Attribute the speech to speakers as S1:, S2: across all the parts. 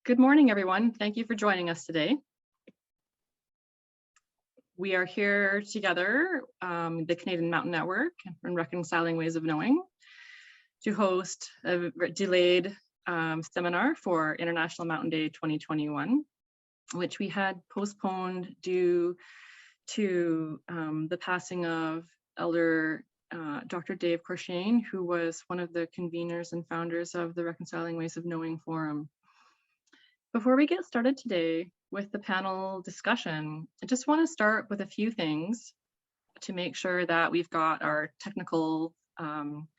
S1: Good morning, everyone. Thank you for joining us today. We are here together, the Canadian Mountain Network and Reconciling Ways of Knowing, to host a delayed seminar for International Mountain Day 2021, which we had postponed due to the passing of Elder Dr. Dave Corshane, who was one of the conveners and founders of the Reconciling Ways of Knowing Forum. Before we get started today with the panel discussion, I just want to start with a few things to make sure that we've got our technical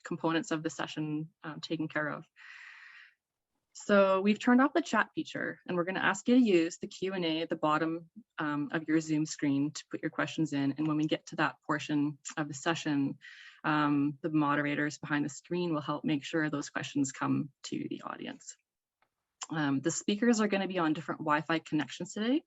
S1: components of the session taken care of. So we've turned off the chat feature, and we're going to ask you to use the Q&A at the bottom of your Zoom screen to put your questions in. And when we get to that portion of the session, the moderators behind the screen will help make sure those questions come to the audience. The speakers are going to be on different Wi-Fi connections today,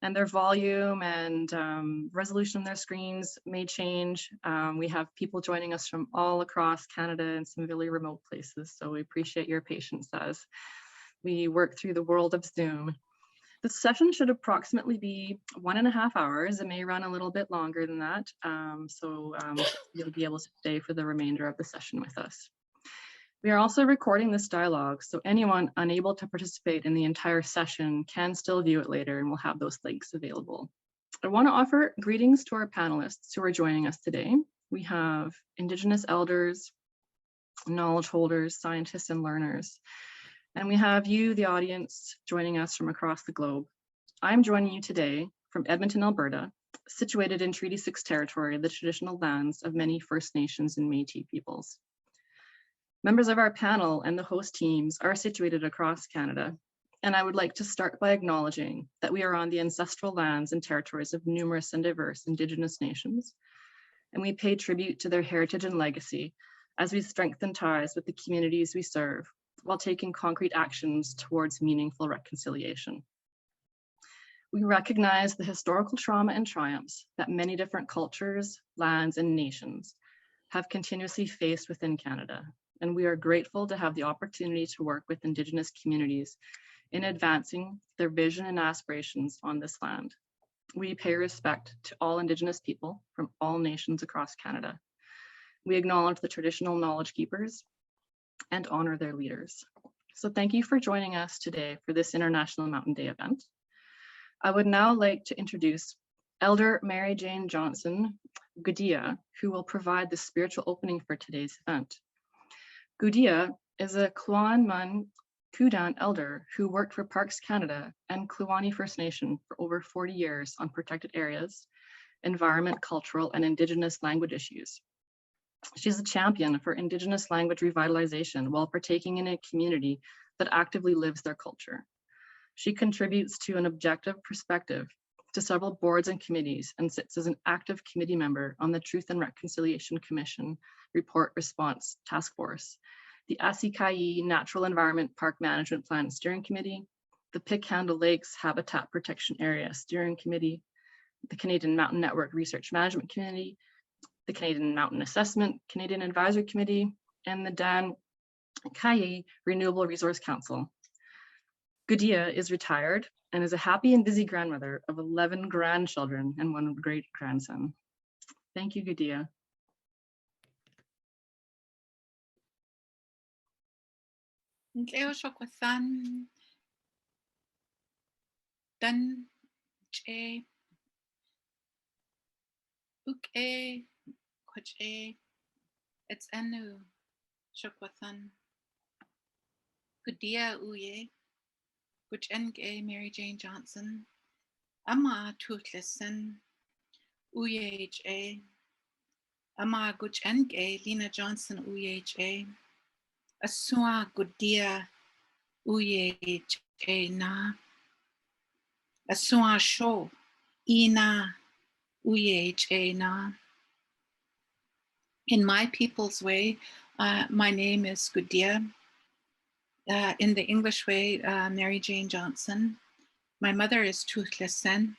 S1: and their volume and resolution of their screens may change. We have people joining us from all across Canada and some really remote places, so we appreciate your patience as we work through the world of Zoom. The session should approximately be 1.5 hours. It may run a little bit longer than that, so you'll be able to stay for the remainder of the session with us. We are also recording this dialogue, so anyone unable to participate in the entire session can still view it later, and we'll have those links available. I want to offer greetings to our panelists who are joining us today. We have Indigenous elders, knowledge holders, scientists, and learners. And we have you, the audience, joining us from across the globe. I'm joining you today from Edmonton, Alberta, situated in Treaty 6 territory, the traditional lands of many First Nations and Métis peoples. Members of our panel and the host teams are situated across Canada, and I would like to start by acknowledging that we are on the ancestral lands and territories of numerous and diverse Indigenous nations, and we pay tribute to their heritage and legacy as we strengthen ties with the communities we serve while taking concrete actions towards meaningful reconciliation. We recognize the historical trauma and triumphs that many different cultures, lands, and nations have continuously faced within Canada. And we are grateful to have the opportunity to work with Indigenous communities in advancing their vision and aspirations on this land. We pay respect to all Indigenous people from all nations across Canada. We acknowledge the traditional knowledge keepers and honor their leaders. So thank you for joining us today for this International Mountain Day event. I would now like to introduce Elder Mary Jane Johnson Gudia, who will provide the spiritual opening for today's event. Gudia is a Kluan-Mun Kudan elder who worked for Parks Canada and Kluane First Nation for over 40 years on protected areas, environment, cultural, and Indigenous language issues. She's a champion for Indigenous language revitalization while partaking in a community that actively lives their culture. She contributes to an objective perspective to several boards and committees and sits as an active committee member on the Truth and Reconciliation Commission Report Response Task Force, the Asikayi Natural Environment Park Management Plan Steering Committee, the Pickhandle Lakes Habitat Protection Area Steering Committee, the Canadian Mountain Network Research Management Committee, the Canadian Mountain Assessment Canadian Advisory Committee, and the Dan Kayi Renewable Resource Council. Gudia is retired and is a happy and busy grandmother of 11 grandchildren and 1 great-grandson. Thank you, Gudia.
S2: Leo Shokwasan Dan Che Uke Koche It's Anu Shokwasan Gudia Uye Guchenge Mary Jane Johnson Ama Toothlesson Uye Ama Guchenge Lena Johnson Uye Asua Gudia Uye Na Asua Sho Ina Uye Na. In my people's way, my name is Gudia. In the English way, Mary Jane Johnson. My mother is Toothlesson.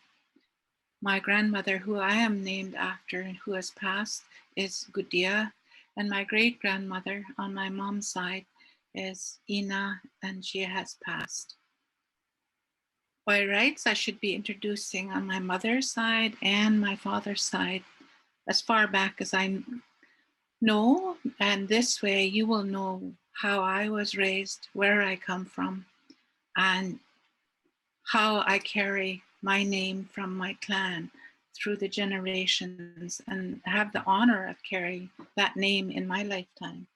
S2: My grandmother, who I am named after and who has passed, is Gudia. And my great-grandmother on my mom's side is Ina, and she has passed. By rights, I should be introducing on my mother's side and my father's side, as far back as I know, and this way you will know how I was raised, where I come from, and how I carry my name from my clan through the generations and have the honor of carrying that name in my lifetime.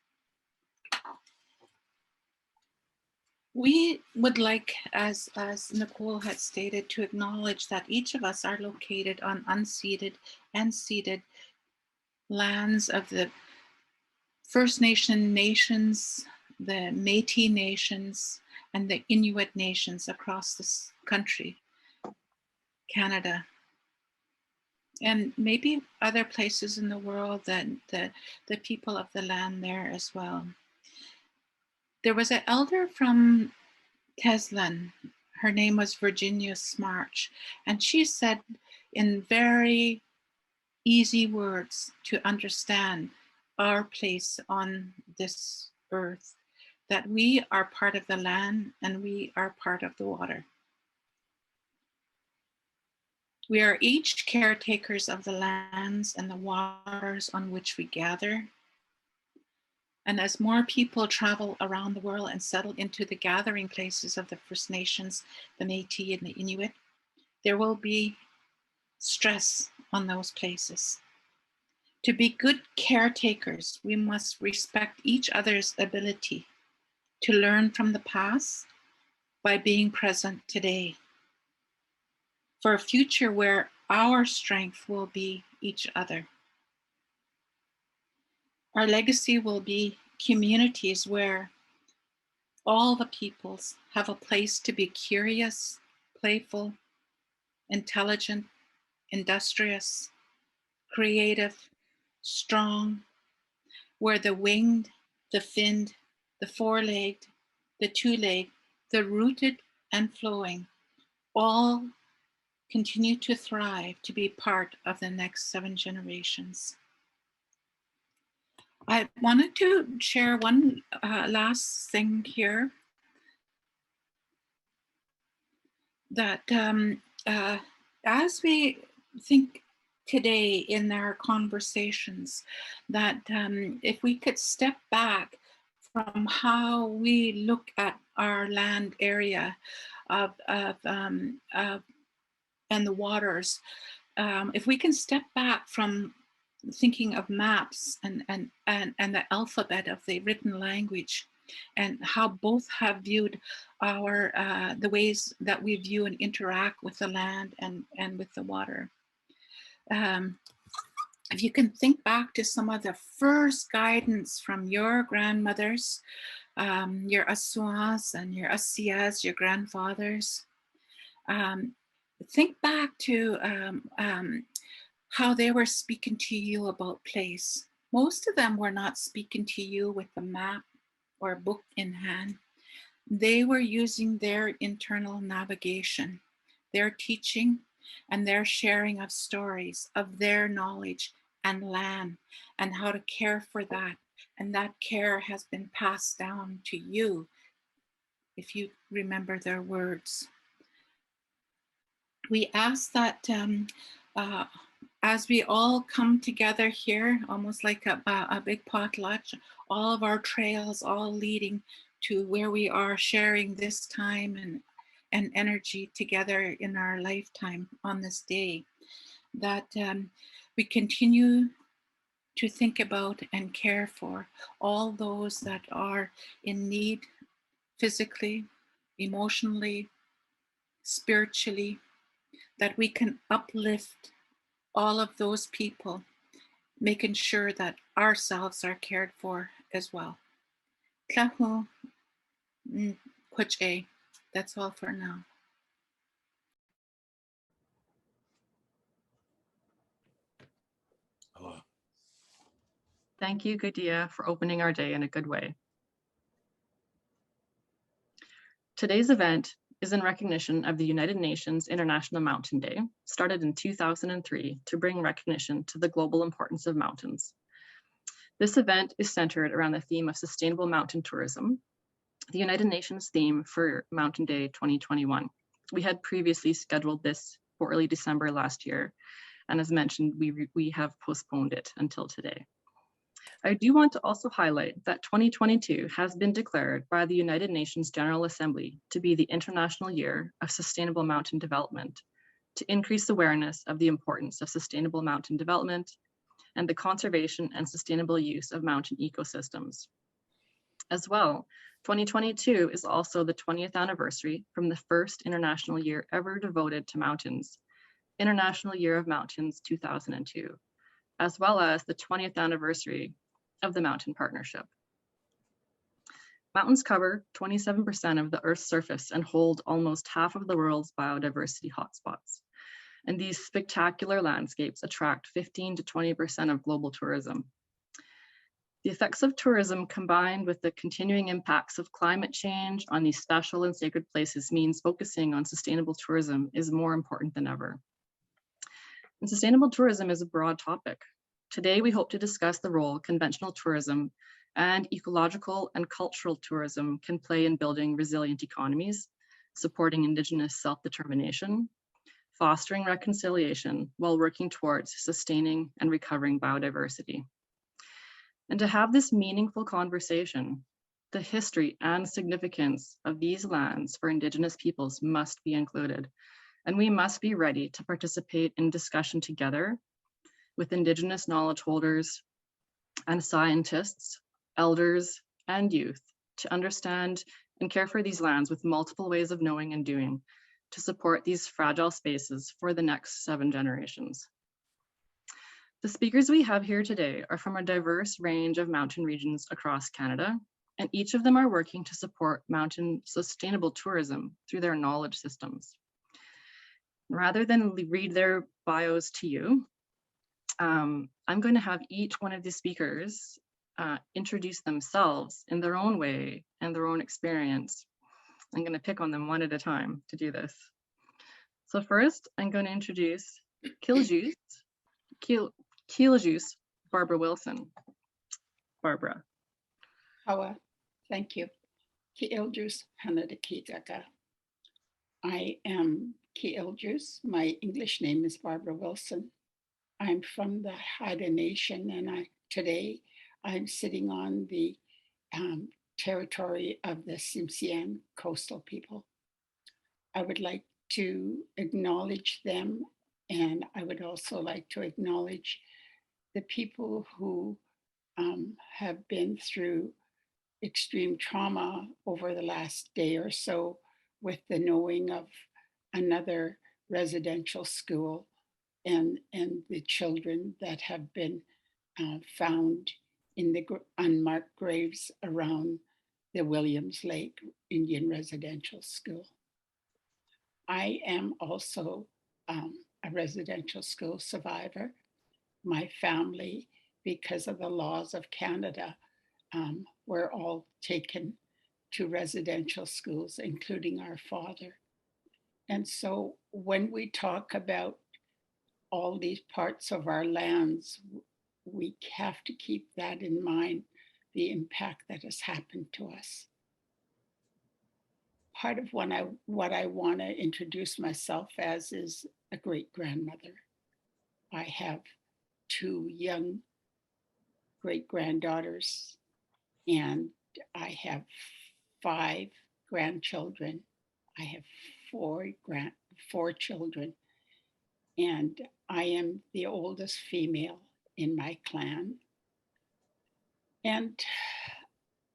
S2: We would like, as Nicole had stated, to acknowledge that each of us are located on unceded and ceded lands of the First Nation nations, the Métis nations, and the Inuit nations across this country, Canada, and maybe other places in the world, that the people of the land there as well. There was an elder from Teslan. Her name was Virginia Smarch, and she said in very easy words to understand our place on this earth, that we are part of the land and we are part of the water. We are each caretakers of the lands and the waters on which we gather. And as more people travel around the world and settle into the gathering places of the First Nations, the Métis and the Inuit, there will be stress on those places. To be good caretakers, we must respect each other's ability to learn from the past by being present today, for a future where our strength will be each other. Our legacy will be communities where all the peoples have a place to be curious, playful, intelligent, industrious, creative, strong, where the winged, the finned, the four-legged, the two-legged, the rooted and flowing, all continue to thrive to be part of the next 7 generations. I wanted to share one last thing here, that as we think today in our conversations, that if we could step back from how we look at our land area and the waters, if we can step back from thinking of maps and the alphabet of the written language, and how both have viewed our the ways that we view and interact with the land and with the water. If you can think back to some of the first guidance from your grandmothers, your Asuas and your Asias, your grandfathers, think back to how they were speaking to you about place. Most of them were not speaking to you with a map or a book in hand. They were using their internal navigation, their teaching, and their sharing of stories of their knowledge and land and how to care for that. And that care has been passed down to you, if you remember their words. We ask that as we all come together here, almost like a big potluck, all of our trails all leading to where we are sharing this time and energy together in our lifetime on this day, that we continue to think about and care for all those that are in need physically, emotionally, spiritually, that we can uplift all of those people, making sure that ourselves are cared for as well. Tlahu Kuche. That's all for now.
S3: Hello.
S1: Thank you, Gudea, for opening our day in a good way. Today's event is in recognition of the United Nations International Mountain Day, started in 2003 to bring recognition to the global importance of mountains. This event is centered around the theme of sustainable mountain tourism, the United Nations theme for Mountain Day 2021. We had previously scheduled this for early December last year, and as mentioned, we have postponed it until today. I do want to also highlight that 2022 has been declared by the United Nations General Assembly to be the International Year of Sustainable Mountain Development, to increase awareness of the importance of sustainable mountain development and the conservation and sustainable use of mountain ecosystems. As well, 2022 is also the 20th anniversary from the first international year ever devoted to mountains, International Year of Mountains 2002, as well as the 20th anniversary of the Mountain Partnership. Mountains cover 27% of the Earth's surface and hold almost half of the world's biodiversity hotspots. And these spectacular landscapes attract 15 to 20% of global tourism. The effects of tourism combined with the continuing impacts of climate change on these special and sacred places means focusing on sustainable tourism is more important than ever. And sustainable tourism is a broad topic. Today, we hope to discuss the role conventional tourism and ecological and cultural tourism can play in building resilient economies, supporting Indigenous self-determination, fostering reconciliation while working towards sustaining and recovering biodiversity. And to have this meaningful conversation, the history and significance of these lands for Indigenous peoples must be included, and we must be ready to participate in discussion together with Indigenous knowledge holders and scientists, elders, and youth to understand and care for these lands with multiple ways of knowing and doing to support these fragile spaces for the next 7 generations. The speakers we have here today are from a diverse range of mountain regions across Canada, and each of them are working to support mountain sustainable tourism through their knowledge systems. Rather than read their bios to you, I'm going to have each one of the speakers introduce themselves in their own way and their own experience. I'm going to pick on them one at a time to do this. So first, I'm going to introduce Kieljuice Barbara Wilson. Barbara.
S3: Hawa, thank you. Kieljuice Hanadakitaka. I am Kieljuice. My English name is Barbara Wilson. I'm from the Haida Nation, and today I'm sitting on the territory of the Tsimshian coastal people. I would like to acknowledge them, and I would also like to acknowledge the people who have been through extreme trauma over the last day or so with the knowing of another residential school and the children that have been found in the unmarked graves around the Williams Lake Indian Residential School. I am also a residential school survivor. My family, because of the laws of Canada, were all taken to residential schools, including our father. And so when we talk about all these parts of our lands, we have to keep that in mind, the impact that has happened to us. Part of what I want to introduce myself as is a great-grandmother. I have 2 young great-granddaughters, and I have 5 grandchildren. I have 4 children, and I am the oldest female in my clan. And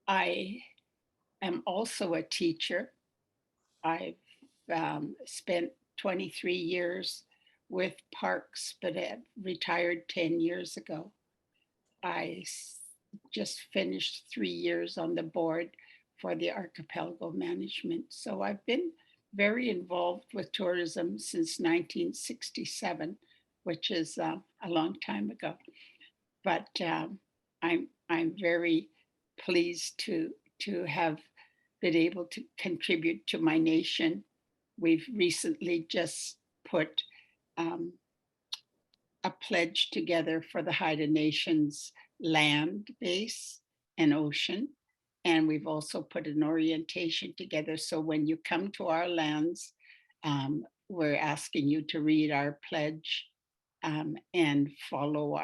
S3: I am also a teacher. I've spent 23 years with parks, but have retired 10 years ago. I just finished 3 years on the board for the archipelago management. So I've been very involved with tourism since 1967, which is a long time ago. But I'm very pleased to have been able to contribute to my nation. We've recently just put a pledge together for the Haida Nations land base and ocean. And we've also put an orientation together. So when you come to our lands, we're asking you to read our pledge and follow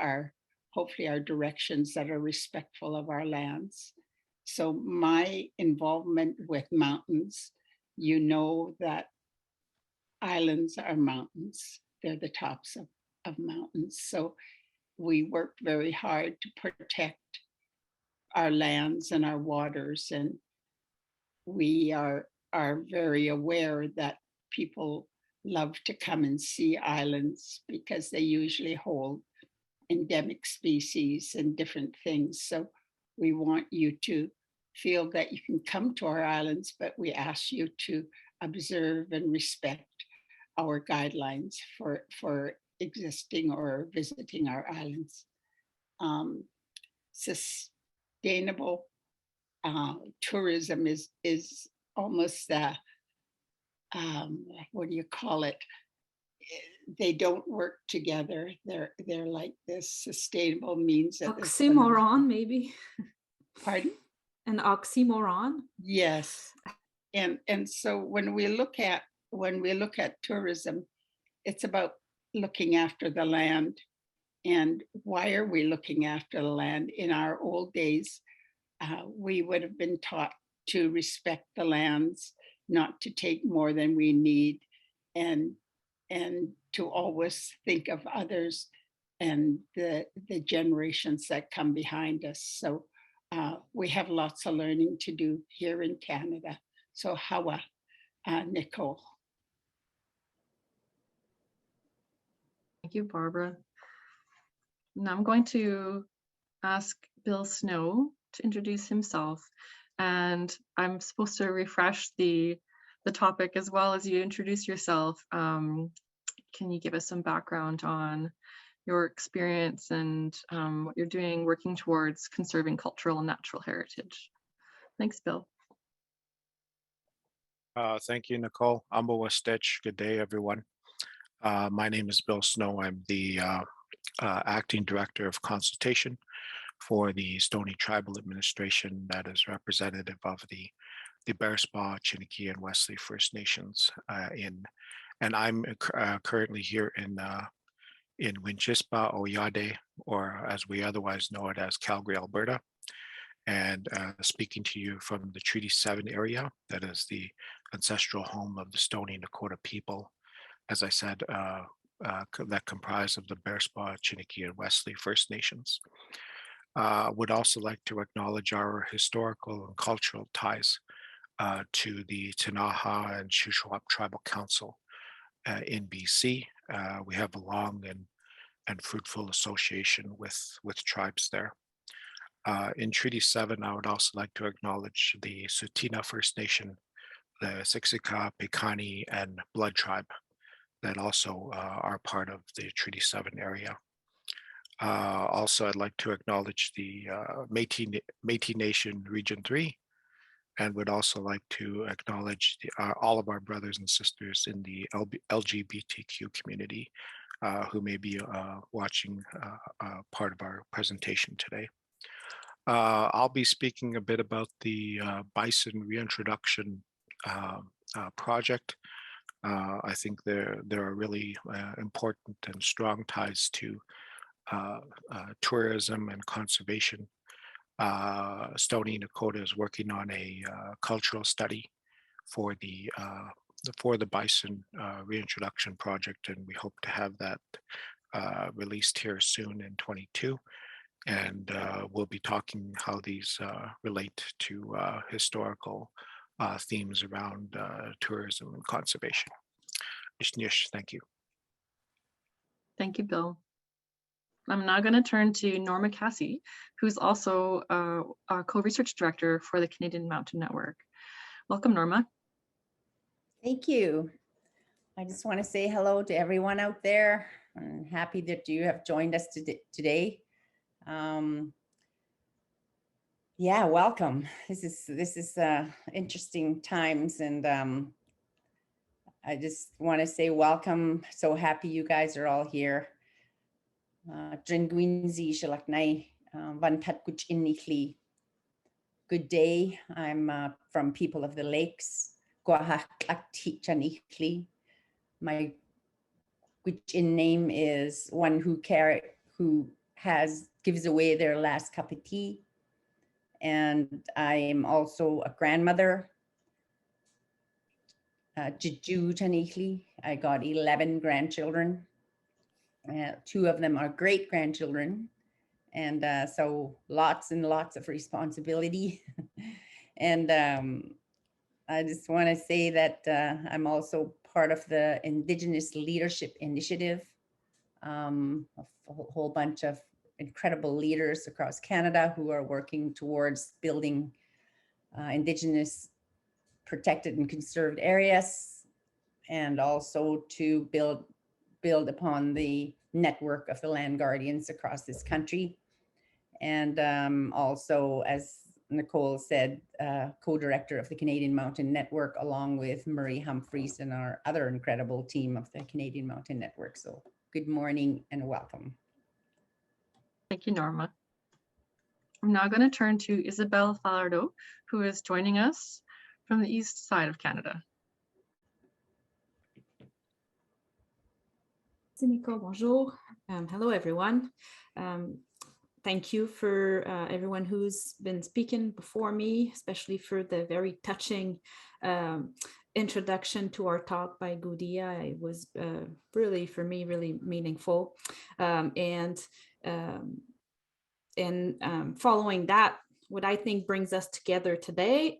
S3: hopefully our directions that are respectful of our lands. So my involvement with mountains, you know that islands are mountains. They're the tops of mountains. So we work very hard to protect our lands and our waters. And we are very aware that people love to come and see islands because they usually hold endemic species and different things. So we want you to feel that you can come to our islands, but we ask you to observe and respect our guidelines for existing or visiting our islands. Sustainable tourism is almost what do you call it? They don't work together. They're like this sustainable means that
S4: oxymoron, maybe.
S3: Pardon?
S4: An oxymoron.
S3: Yes, and so when we look at tourism, it's about looking after the land. And why are we looking after the land? In our old days, we would have been taught to respect the lands, not to take more than we need, and to always think of others and the generations that come behind us. So we have lots of learning to do here in Canada. So hawa, Nicole.
S1: Thank you, Barbara. Now I'm going to ask Bill Snow to introduce himself. And I'm supposed to refresh the topic as well as you introduce yourself. Can you give us some background on your experience and what you're doing working towards conserving cultural and natural heritage? Thanks, Bill.
S5: Thank you, Nicole. Ambo Stitch. Good day, everyone. My name is Bill Snow. I'm the Acting Director of Consultation for the Stoney Tribal Administration that is representative of the Bearspaw, Chiniki, and Wesley First Nations and I'm currently here in Winchispa, Oyade, or as we otherwise know it as Calgary, Alberta, and speaking to you from the Treaty 7 area, that is the ancestral home of the Stoney Nakoda people, as I said, that comprise of the Bearspaw, Chiniki, and Wesley First Nations. Would also like to acknowledge our historical and cultural ties to the Tinaha and Shuswap Tribal Council in BC. We have a long and fruitful association with tribes there. In Treaty 7, I would also like to acknowledge the Tsuut'ina First Nation, the Siksika, Piikani, and Blood Tribe that also are part of the Treaty 7 area. Also, I'd like to acknowledge the Métis Nation Region 3, and would also like to acknowledge all of our brothers and sisters in the LGBTQ community who may be watching part of our presentation today. I'll be speaking a bit about the bison reintroduction project. I think there are really important and strong ties to tourism and conservation. Stoney Nakoda is working on a cultural study for the bison reintroduction project, and we hope to have that released here soon in 22. And we'll be talking how these relate to historical themes around tourism and conservation. Thank you.
S1: Thank you, Bill. I'm now going to turn to Norma Cassie, who's also a co-research director for the Canadian Mountain Network. Welcome, Norma.
S6: Thank you. I just want to say hello to everyone out there. I'm happy that you have joined us today. Yeah, welcome. This is interesting times, and I just want to say welcome. So happy you guys are all here. Good day. I'm from People of the Lakes. which in name is one who gives away their last cup of tea. And I am also a grandmother. I got 11 grandchildren. 2 of them are great grandchildren. And so lots and lots of responsibility. And I just want to say that I'm also part of the Indigenous Leadership Initiative, a whole bunch of incredible leaders across Canada who are working towards building Indigenous protected and conserved areas, and also to build upon the network of the land guardians across this country. And also, as Nicole said, co-director of the Canadian Mountain Network, along with Murray Humphreys and our other incredible team of the Canadian Mountain Network. So good morning and welcome.
S1: Thank you, Norma. I'm now going to turn to Isabel Falado, who is joining us from the east side of Canada.
S4: Nicole, bonjour. Hello, everyone. Thank you for everyone who's been speaking before me, especially for the very touching introduction to our talk by Gudia. It was really, for me, really meaningful. And following that, what I think brings us together today,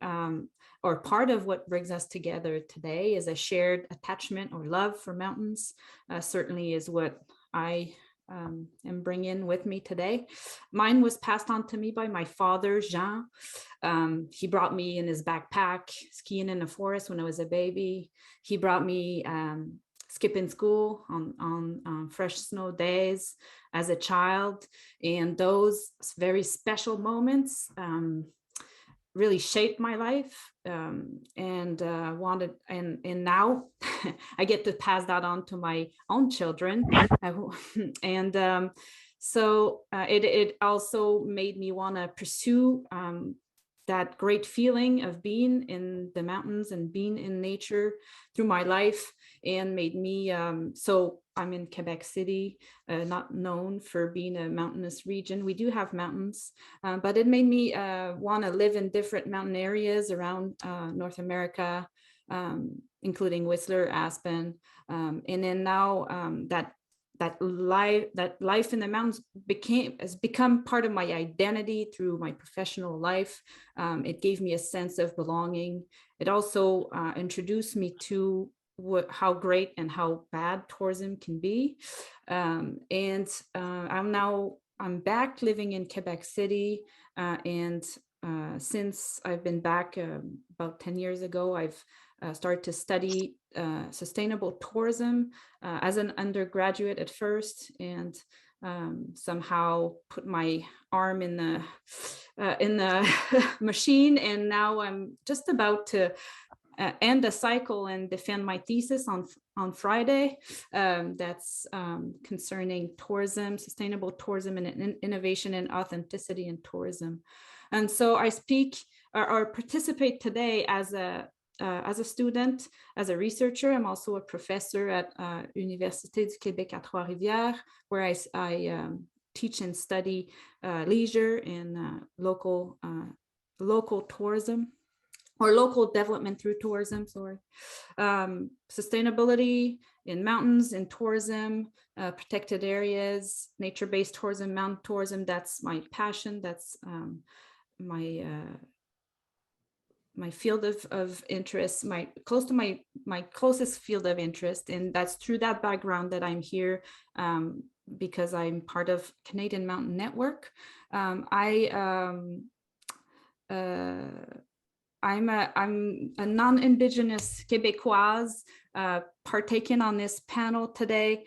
S4: or part of what brings us together today, is a shared attachment or love for mountains. Certainly is what I am bringing with me today. Mine was passed on to me by my father, Jean. He brought me in his backpack skiing in the forest when I was a baby. He brought me skipping school on fresh snow days as a child, and those very special moments really shaped my life, and now I get to pass that on to my own children. And so it also made me want to pursue that great feeling of being in the mountains and being in nature through my life, and made me, so I'm in Quebec City, not known for being a mountainous region. We do have mountains, but it made me want to live in different mountain areas around North America, including Whistler, Aspen, and then now that life in the mountains has become part of my identity through my professional life. It gave me a sense of belonging. It also introduced me to how great and how bad tourism can be. And I'm back living in Quebec City, and since I've been back about 10 years ago, I've started to study sustainable tourism as an undergraduate at first, and somehow put my arm in the machine, and now I'm just about to end a cycle and defend my thesis on Friday. That's concerning tourism, sustainable tourism, and innovation and authenticity in tourism. And so I speak or participate today as a student, as a researcher. I'm also a professor at Université du Québec à Trois-Rivières, where I teach and study leisure and local tourism, or local development through tourism, sustainability in mountains, in tourism, protected areas, nature-based tourism, mountain tourism. That's my passion. That's my field of interest, my closest field of interest. And that's through that background that I'm here, because I'm part of Canadian Mountain Network. I'm a non-Indigenous Québécoise partaking on this panel today,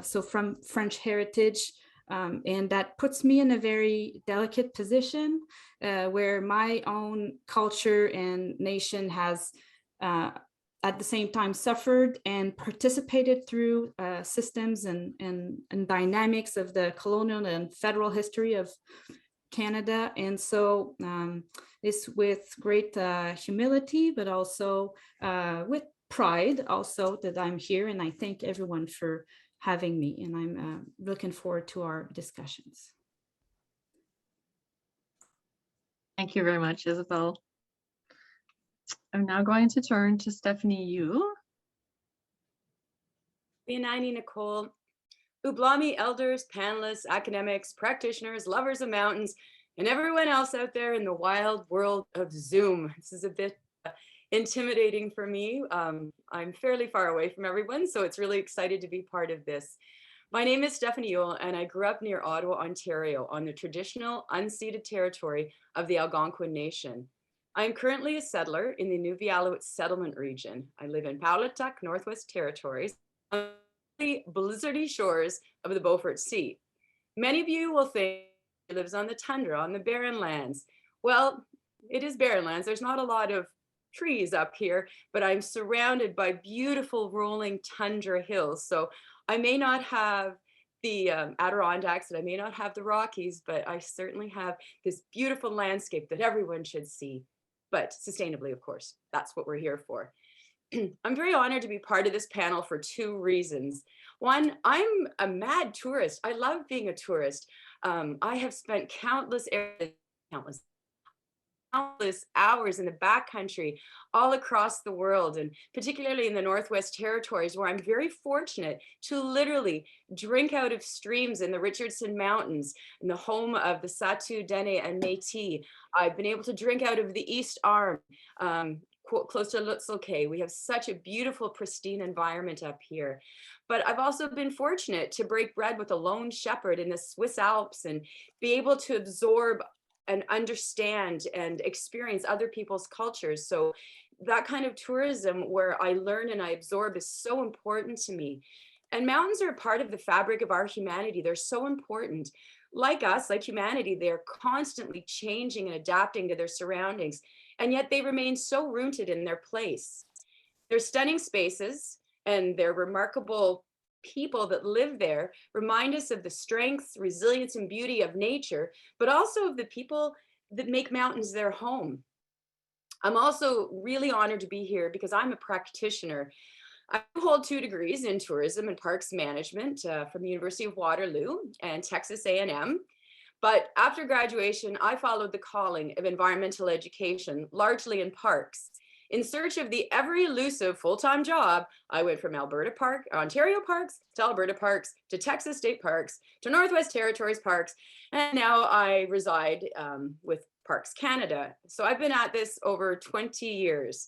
S4: so from French heritage, and that puts me in a very delicate position where my own culture and nation has at the same time suffered and participated through systems and dynamics of the colonial and federal history of Canada. And so it's with great humility, but also with pride also that I'm here, and I thank everyone for having me, and I'm looking forward to our discussions.
S1: Thank you very much, Isabel. I'm now going to turn to Stephanie Yu.
S7: Bianani Nicole, Ublami elders, panelists, academics, practitioners, lovers of mountains, and everyone else out there in the wild world of Zoom. This is a bit intimidating for me. I'm fairly far away from everyone, so it's really excited to be part of this. My name is Stephanie Ewell, and I grew up near Ottawa, Ontario, on the traditional unceded territory of the Algonquin Nation. I am currently a settler in the Nunavut settlement region. I live in Powlatuck, Northwest Territories, on the blizzardy shores of the Beaufort Sea. Many of you will think he lives on the tundra, on the barren lands. Well, it is barren lands. There's not a lot of trees up here, but I'm surrounded by beautiful rolling tundra hills. So I may not have the Adirondacks and I may not have the Rockies, but I certainly have this beautiful landscape that everyone should see, but sustainably, of course. That's what we're here for. I'm very honored to be part of this panel for two reasons. One, I'm a mad tourist. I love being a tourist. I have spent countless hours in the backcountry all across the world, and particularly in the Northwest Territories, where I'm very fortunate to literally drink out of streams in the Richardson Mountains, in the home of the Satu, Dene, and Métis. I've been able to drink out of the East Arm, close to Lutzelkay. We have such a beautiful, pristine environment up here. But I've also been fortunate to break bread with a lone shepherd in the Swiss Alps and be able to absorb and understand and experience other people's cultures. So that kind of tourism where I learn and I absorb is so important to me. And mountains are a part of the fabric of our humanity. They're so important. Like us, like humanity, they're constantly changing and adapting to their surroundings, and yet they remain so rooted in their place. Their stunning spaces and their remarkable people that live there remind us of the strength, resilience, and beauty of nature, but also of the people that make mountains their home. I'm also really honored to be here because I'm a practitioner. I hold 2 degrees in tourism and parks management from the University of Waterloo and Texas A&M. But after graduation, I followed the calling of environmental education, largely in parks. In search of the ever elusive full-time job, I went from Ontario Parks to Alberta Parks to Texas State Parks to Northwest Territories Parks, and now I reside with Parks Canada. So I've been at this over 20 years.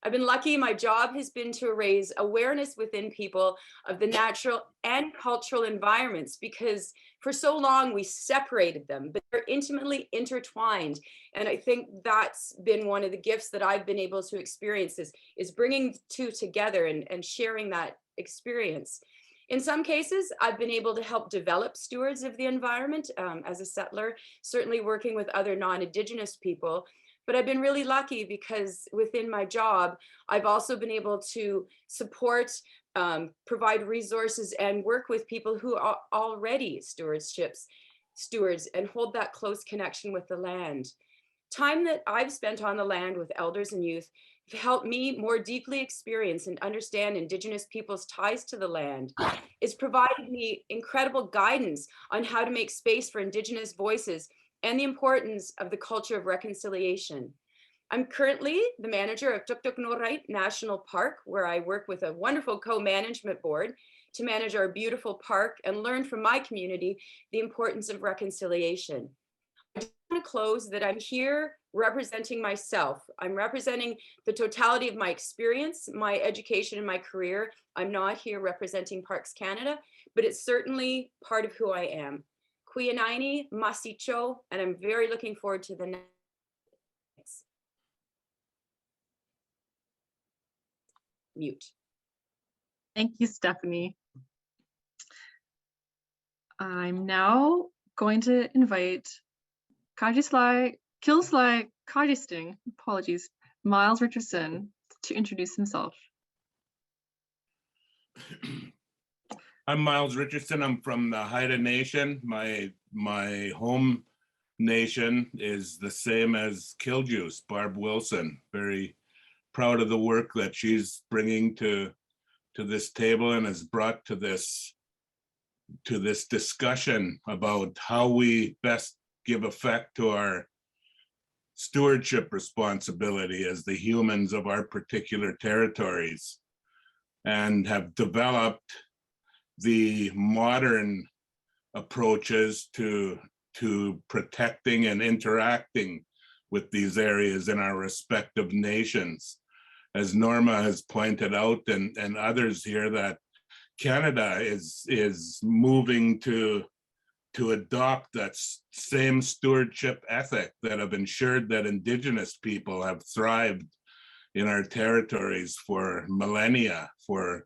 S7: I've been lucky. My job has been to raise awareness within people of the natural and cultural environments, because for so long we separated them, but they're intimately intertwined. And I think that's been one of the gifts that I've been able to experience is bringing two together and sharing that experience. In some cases, I've been able to help develop stewards of the environment as a settler, certainly working with other non-Indigenous people. But I've been really lucky because within my job, I've also been able to support, provide resources, and work with people who are already stewards and hold that close connection with the land. Time that I've spent on the land with elders and youth helped me more deeply experience and understand Indigenous people's ties to the land. It's provided me incredible guidance on how to make space for Indigenous voices and the importance of the culture of reconciliation. I'm currently the manager of Tuktuk Norrait National Park, where I work with a wonderful co-management board to manage our beautiful park and learn from my community the importance of reconciliation. I just want to close that I'm here representing myself. I'm representing the totality of my experience, my education, and my career. I'm not here representing Parks Canada, but it's certainly part of who I am. Kuyainaini, Masicho, and I'm very looking forward to the next. Mute.
S1: Thank you, Stephanie. I'm now going to invite Kilslai Kajisting, apologies, Miles Richardson to introduce himself.
S8: I'm Miles Richardson. I'm from the Haida Nation. My home nation is the same as Killjuice, Barb Wilson. Very proud of the work that she's bringing to this table and has brought to this discussion about how we best give effect to our stewardship responsibility as the humans of our particular territories, and have developed the modern approaches to protecting and interacting with these areas in our respective nations. As Norma has pointed out, and others here, that Canada is moving to adopt that same stewardship ethic that have ensured that Indigenous people have thrived in our territories for millennia, for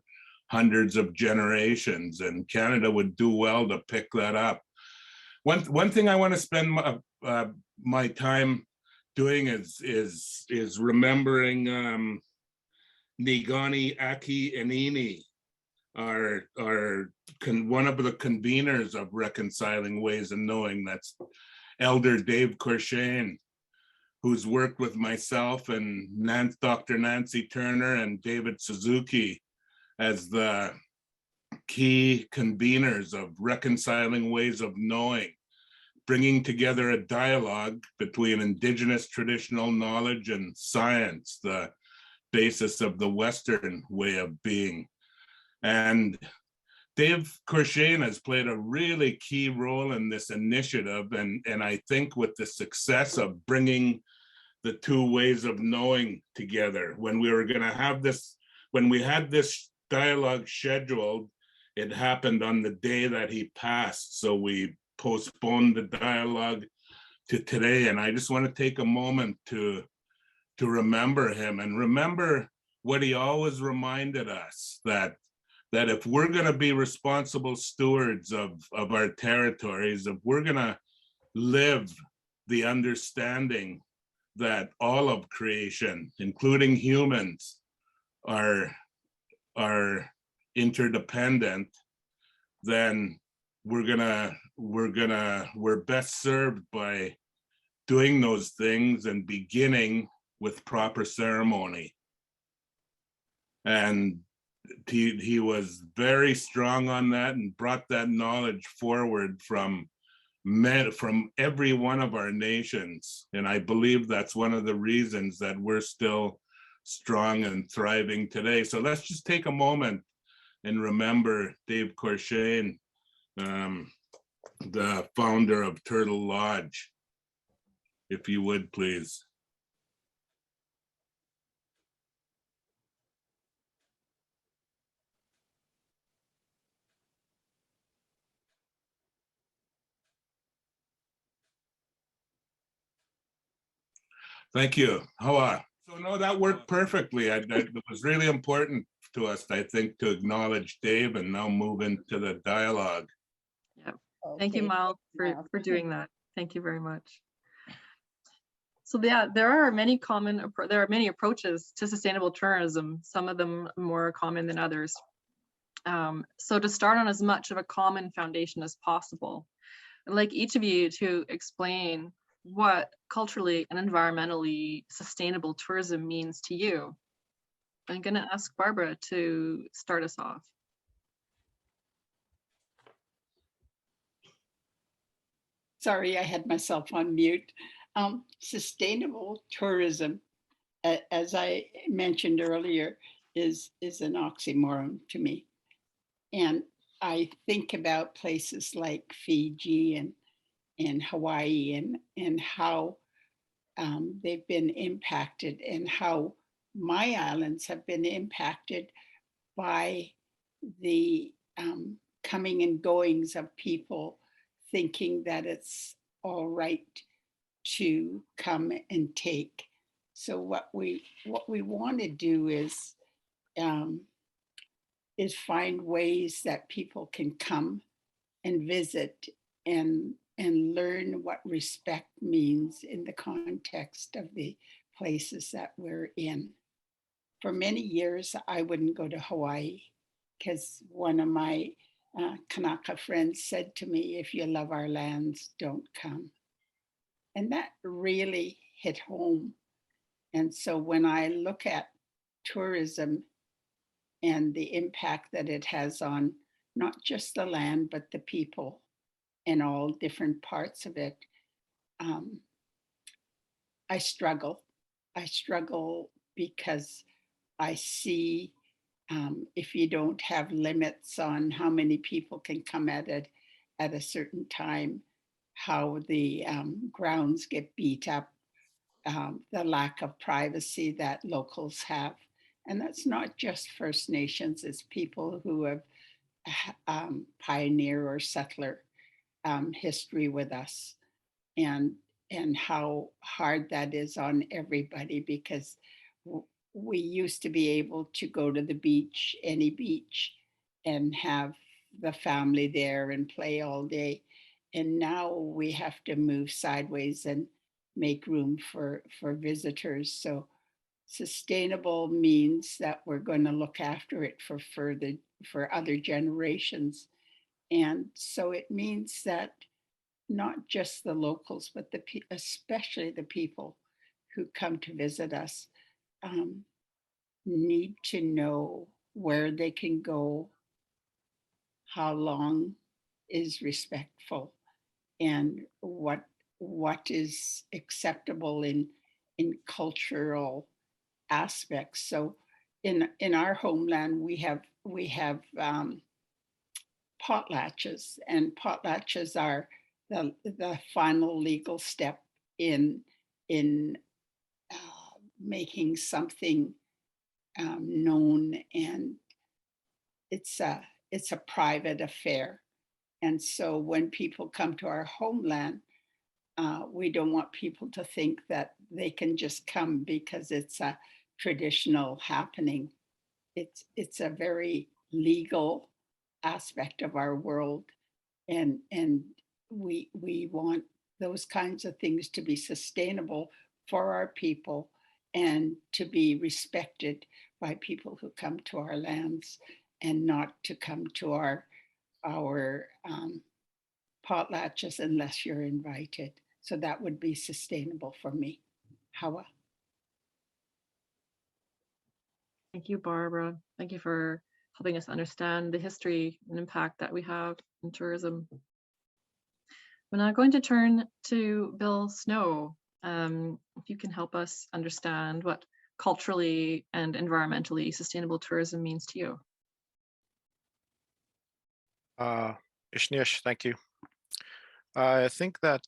S8: hundreds of generations, and Canada would do well to pick that up. One thing I want to spend my time doing is remembering Nigani Aki Inini, one of the conveners of Reconciling Ways of Knowing. That's Elder Dave Corshane, who's worked with myself and Dr. Nancy Turner and David Suzuki as the key conveners of Reconciling Ways of Knowing, bringing together a dialogue between Indigenous traditional knowledge and science, the basis of the Western way of being. And Dave Corshane has played a really key role in this initiative, and I think with the success of bringing the two ways of knowing together. When we were going to have this, when we had this dialogue scheduled, it happened on the day that he passed, so we postponed the dialogue to today. And I just want to take a moment to remember him and remember what he always reminded us, that if we're going to be responsible stewards of our territories, if we're going to live the understanding that all of creation, including humans, are interdependent, then we're best served by doing those things and beginning with proper ceremony. And he was very strong on that and brought that knowledge forward from every one of our nations. And I believe that's one of the reasons that we're still strong and thriving today. So let's just take a moment and remember Dave Corshane, the founder of Turtle Lodge, if you would, please. Thank you. Hoa. So no, that worked perfectly. It was really important to us, I think, to acknowledge Dave and now move into the dialogue.
S1: Yeah. Thank you, Miles, for doing that. Thank you very much. So yeah, there are many approaches to sustainable tourism, some of them more common than others. So to start on as much of a common foundation as possible, I'd like each of you to explain what culturally and environmentally sustainable tourism means to you. I'm going to ask Barbara to start us off.
S3: Sorry, I had myself on mute. Sustainable tourism, as I mentioned earlier, is an oxymoron to me. And I think about places like Fiji and Hawaii and how they've been impacted, and how my islands have been impacted by the coming and goings of people thinking that it's all right to come and take. So what we want to do is find ways that people can come and visit and learn what respect means in the context of the places that we're in. For many years, I wouldn't go to Hawaii because one of my Kanaka friends said to me, if you love our lands, don't come. And that really hit home. And so when I look at tourism and the impact that it has on not just the land, but the people and all different parts of it, I struggle. I struggle because I see if you don't have limits on how many people can come at it at a certain time, how the grounds get beat up, the lack of privacy that locals have. And that's not just First Nations, it's people who have pioneer or settler history with us. And how hard that is on everybody, because we used to be able to go to the beach, any beach, and have the family there and play all day. And now we have to move sideways and make room for visitors. So sustainable means that we're going to look after it for other generations. And so it means that not just the locals, but especially the people who come to visit us need to know where they can go, how long is respectful, and what is acceptable in cultural aspects. So in our homeland, we have potlatches, and potlatches are the final legal step in making something known, and it's a private affair. And so when people come to our homeland, we don't want people to think that they can just come because it's a traditional happening. It's a very legal aspect of our world, and we want those kinds of things to be sustainable for our people and to be respected by people who come to our lands, and not to come to our potlatches unless you're invited. So that would be sustainable for me. Hawa.
S1: Thank you, Barbara. Thank you for helping us understand the history and impact that we have in tourism. We're now going to turn to Bill Snow. If you can help us understand what culturally and environmentally sustainable tourism means to you.
S5: Ishnish, thank you. I think that,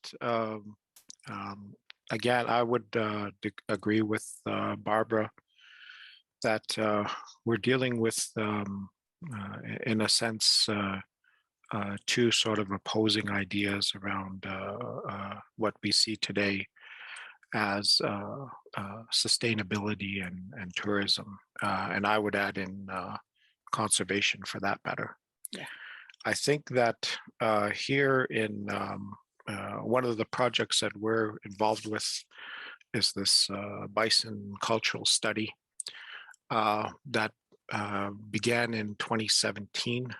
S5: again, I would agree with Barbara that we're dealing with, in a sense, two sort of opposing ideas around what we see today as sustainability and tourism. And I would add in conservation for that matter.
S3: Yeah.
S5: I think that here in one of the projects that we're involved with is this bison cultural study that began in 2017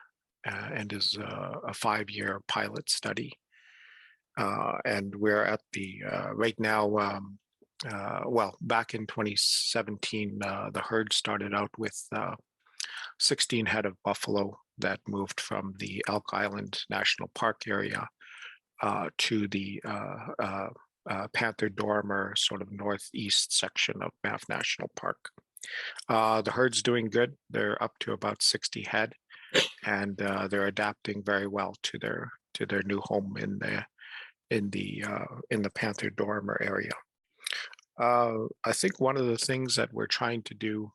S5: and is a 5-year pilot study. And we're at the, right now, well, back in 2017, the herd started out with 16 head of buffalo that moved from the Elk Island National Park area to the Panther Dormer sort of northeast section of Banff National Park. The herd's doing good. They're up to about 60 head, and they're adapting very well to their new home in the Panther Dormer area. I think one of the things that we're trying to do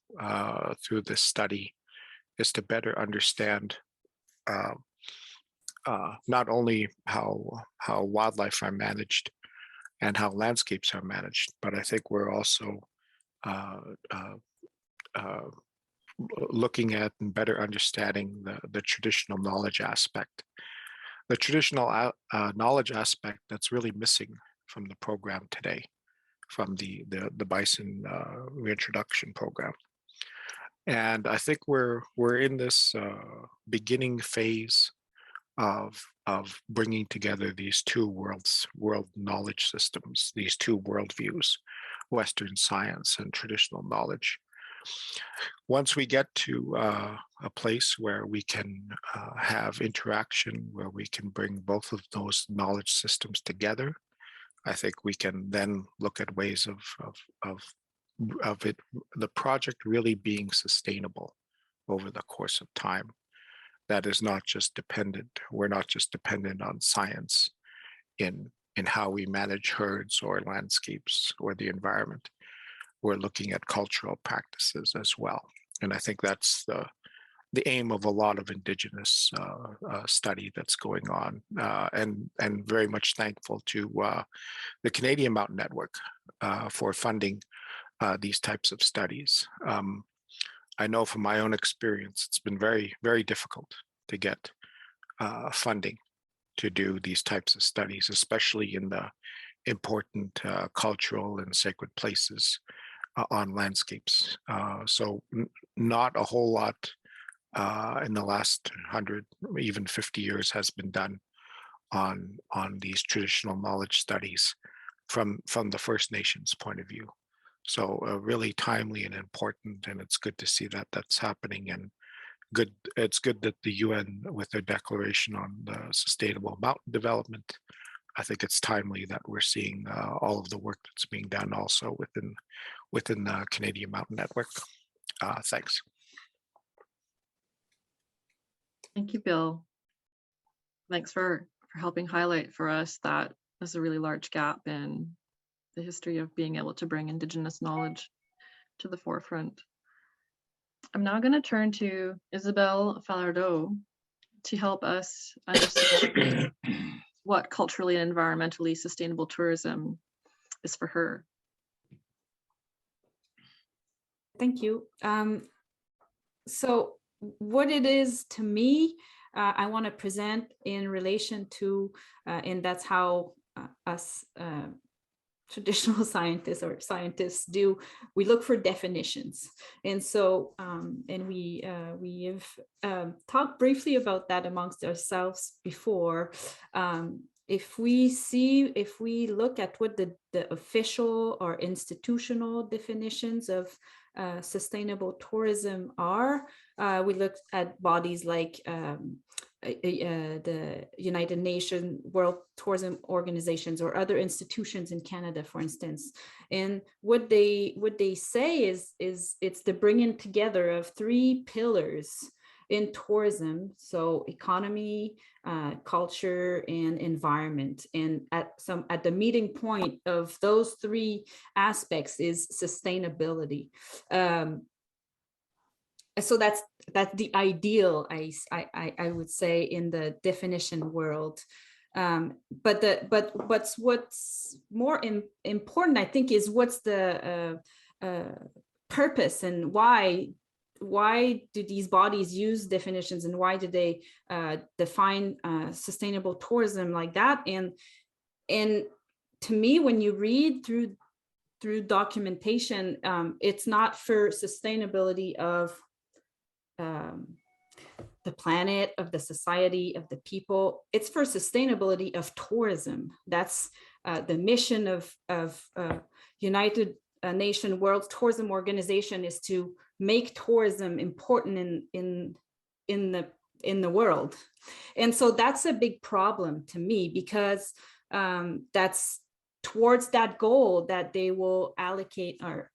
S5: through this study is to better understand not only how wildlife are managed and how landscapes are managed, but I think we're also looking at and better understanding the traditional knowledge aspect. The traditional knowledge aspect that's really missing from the program today, from the bison reintroduction program. And I think we're in this beginning phase of bringing together these two world knowledge systems, these two worldviews, Western science and traditional knowledge, Once we get to a place where we can have interaction, where we can bring both of those knowledge systems together, I think we can then look at ways of it, the project really being sustainable over the course of time. That is not just dependent, we're not just dependent on science in how we manage herds or landscapes or the environment. We're looking at cultural practices as well. And I think that's the aim of a lot of Indigenous study that's going on, and very much thankful to the Canadian Mountain Network for funding these types of studies. I know from my own experience, it's been very, very difficult to get funding to do these types of studies, especially in the important cultural and sacred places on landscapes. So not a whole lot in the last 100, even 50 years has been done on these traditional knowledge studies from the First Nations point of view. So really timely and important, and it's good to see that that's happening. And it's good that the UN, with their declaration on the sustainable mountain development, I think it's timely that we're seeing all of the work that's being done also within the Canadian Mountain Network. Thanks.
S1: Thank you, Bill. Thanks for helping highlight for us that there's a really large gap in the history of being able to bring Indigenous knowledge to the forefront. I'm now going to turn to Isabel Falado to help us understand what culturally and environmentally sustainable tourism is for her.
S4: Thank you. So what it is to me, I want to present in relation to, and that's how us traditional scientists or scientists do, we look for definitions. And so, and we have talked briefly about that amongst ourselves before. If we look at what the official or institutional definitions of sustainable tourism are, we look at bodies like the United Nations, World Tourism Organizations, or other institutions in Canada, for instance. And what they say is it's the bringing together of three pillars in tourism: so economy, culture, and environment. And at the meeting point of those three aspects is sustainability. So that's the ideal, I would say, in the definition world. But what's more important, I think, is what's the purpose, and why do these bodies use definitions, and why do they define sustainable tourism like that? And to me, when you read through documentation, it's not for sustainability of the planet, of the society, of the people. It's for sustainability of tourism. That's the mission of United Nations World Tourism Organization, is to make tourism important in the world. And so that's a big problem to me, because that's towards that goal that they will allocate, or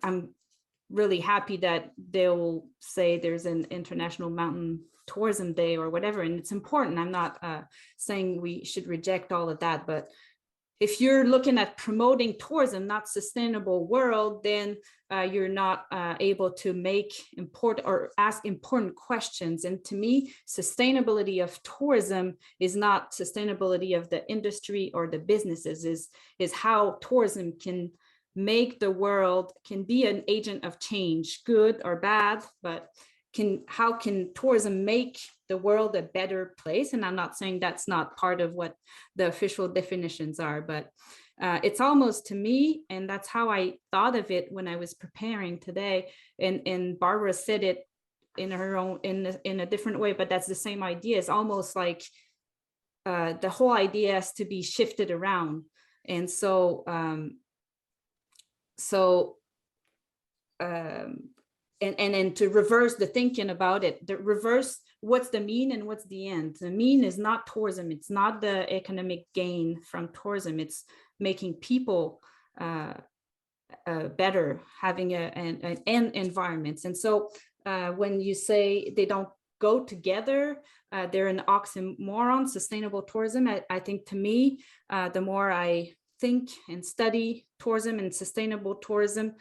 S4: I'm really happy that they'll say there's an International Mountain Tourism Day or whatever, and it's important. I'm not saying we should reject all of that, but if you're looking at promoting tourism, not sustainable world, then you're not able to make important or ask important questions. And to me, sustainability of tourism is not sustainability of the industry or the businesses, is how tourism can make the world, can be an agent of change, good or bad, but how can tourism make the world a better place? And I'm not saying that's not part of what the official definitions are, but it's almost, to me, and that's how I thought of it when I was preparing today. And Barbara said it in her own, in a different way, but that's the same idea. It's almost like the whole idea has to be shifted around. And so and to reverse the thinking about it, the reverse what's the mean and what's the end. The mean is not tourism. It's not the economic gain from tourism. It's making people better, having an environments. And so when you say they don't go together, they're an oxymoron, sustainable tourism. I think to me, the more I think and study tourism and sustainable tourism,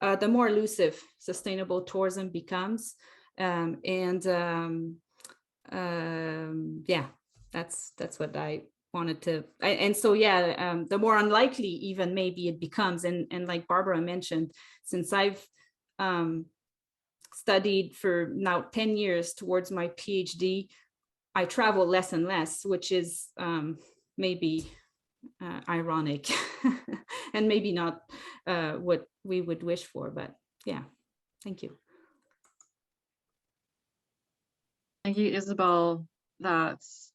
S4: the more elusive sustainable tourism becomes. Yeah, that's what I wanted to, and so yeah, the more unlikely even maybe it becomes. And like Barbara mentioned, since I've studied for now 10 years towards my PhD, I travel less and less, which is maybe ironic and maybe not what we would wish for, but yeah, thank you.
S1: Thank you, Isabel.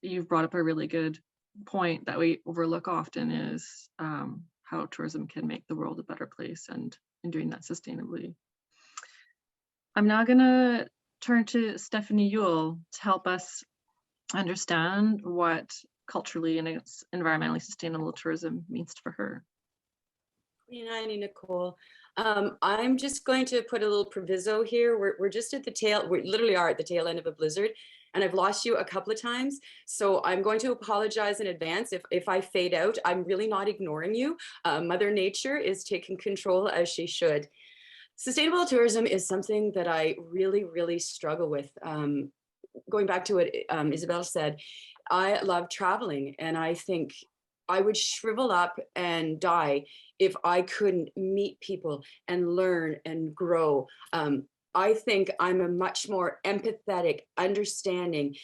S1: You've brought up a really good point that we overlook often, is how tourism can make the world a better place, and in doing that sustainably. I'm now going to turn to Stephanie Ewell to help us understand what culturally and environmentally sustainable tourism means for her.
S7: Nicole. I'm just going to put a little proviso here. We're just at the tail, we literally are at the tail end of a blizzard, and I've lost you a couple of times. So I'm going to apologize in advance if I fade out. I'm really not ignoring you. Mother Nature is taking control, as she should. Sustainable tourism is something that I really, really struggle with. Going back to what Isabel said, I love traveling, and I think I would shrivel up and die if I couldn't meet people and learn and grow. I think I'm a much more empathetic, understanding,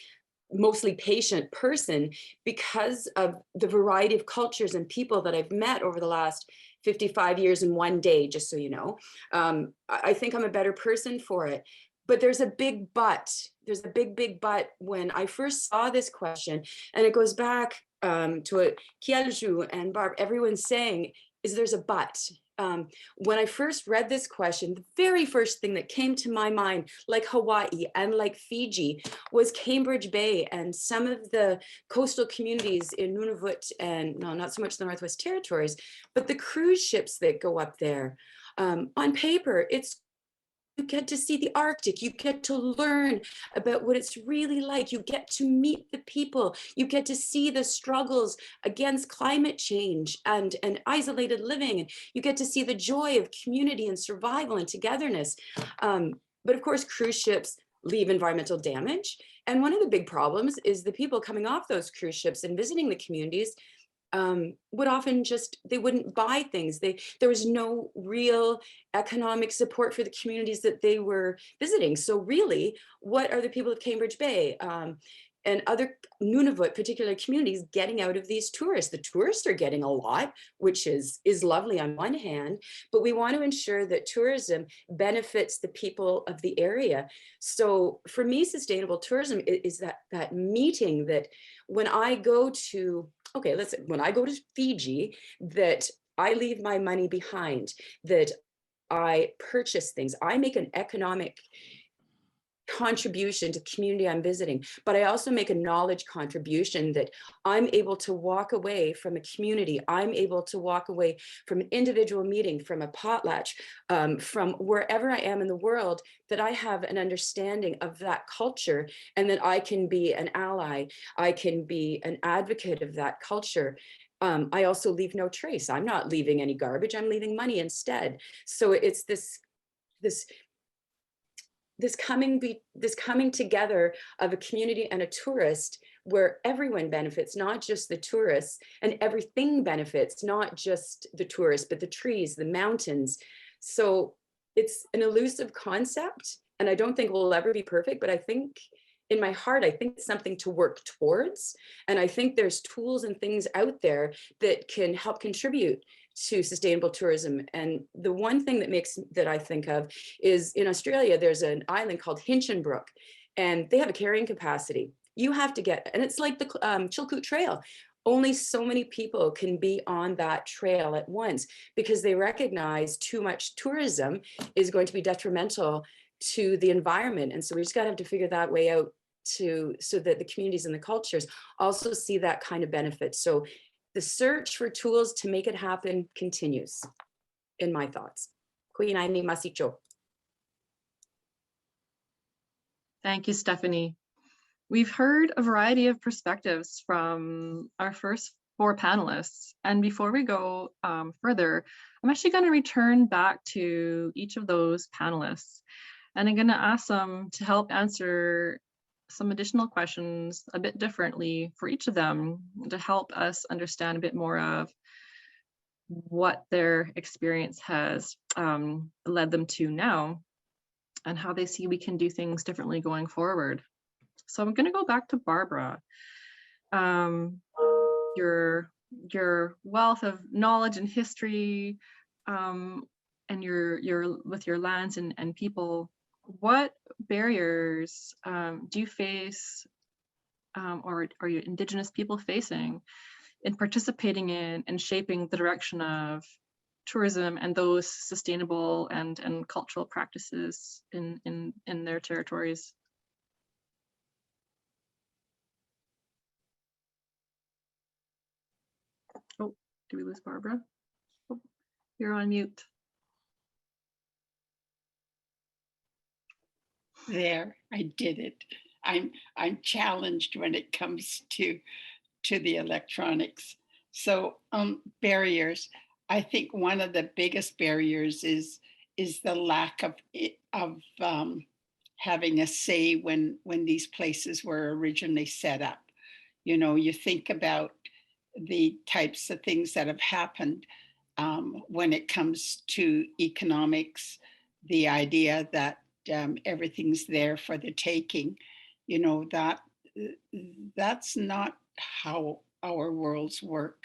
S7: mostly patient person because of the variety of cultures and people that I've met over the last 55 years in one day, just so you know. I think I'm a better person for it. But there's a big but. There's a big, big but when I first saw this question, and it goes back to what Kielju and Barb, everyone's saying is there's a but. When I first read this question, the very first thing that came to my mind, like Hawaii and like Fiji, was Cambridge Bay and some of the coastal communities in Nunavut, and no, not so much the Northwest Territories, but the cruise ships that go up there. On paper, you get to see the Arctic, you get to learn about what it's really like, you get to meet the people, you get to see the struggles against climate change and isolated living, and you get to see the joy of community and survival and togetherness. But of course, cruise ships leave environmental damage. And one of the big problems is the people coming off those cruise ships and visiting the communities would often they wouldn't buy things. There was no real economic support for the communities that they were visiting. So really, what are the people of Cambridge Bay and other Nunavut particular communities getting out of these tourists? The tourists are getting a lot, which is lovely on one hand, but we want to ensure that tourism benefits the people of the area. So for me, sustainable tourism is that meeting that when I go to, when I go to Fiji, that I leave my money behind, that I purchase things, I make an economic contribution to the community I'm visiting, but I also make a knowledge contribution, that I'm able to walk away from a community, I'm able to walk away from an individual meeting, from a potlatch, from wherever I am in the world, that I have an understanding of that culture, and that I can be an ally, I can be an advocate of that culture. I also leave no trace. I'm not leaving any garbage, I'm leaving money instead. So it's this coming together of a community and a tourist, where everyone benefits, not just the tourists, and everything benefits, not just the tourists, but the trees, the mountains. So it's an elusive concept, and I don't think we'll ever be perfect, but I think in my heart, I think it's something to work towards. And I think there's tools and things out there that can help contribute to sustainable tourism. And the one thing that I think of is, in Australia, there's an island called Hinchinbrook, and they have a carrying capacity. You have to get, and it's like the Chilkoot Trail. only so many people can be on that trail at once, because they recognize too much tourism is going to be detrimental to the environment. And so we just got to have to figure that way out so that the communities and the cultures also see that kind of benefit. So the search for tools to make it happen continues, in my thoughts. Queen Aini Masicho.
S1: Thank you, Stephanie. We've heard a variety of perspectives from our first 4 panelists. And before we go further, I'm actually going to return back to each of those panelists. And I'm going to ask them to help answer some additional questions a bit differently for each of them, to help us understand a bit more of what their experience has led them to now, and how they see we can do things differently going forward. So I'm going to go back to Barbara. Your wealth of knowledge and history, and your with your lands and people, what barriers do you face, or are you Indigenous people facing in participating in and shaping the direction of tourism and those sustainable and cultural practices in their territories? Oh, did we lose Barbara? Oh, you're on mute.
S3: There, I did it. I'm challenged when it comes to the electronics. So barriers. I think one of the biggest barriers is the lack of having a say when these places were originally set up. You know, you think about the types of things that have happened when it comes to economics, the idea that everything's there for the taking, you know, that's not how our worlds work.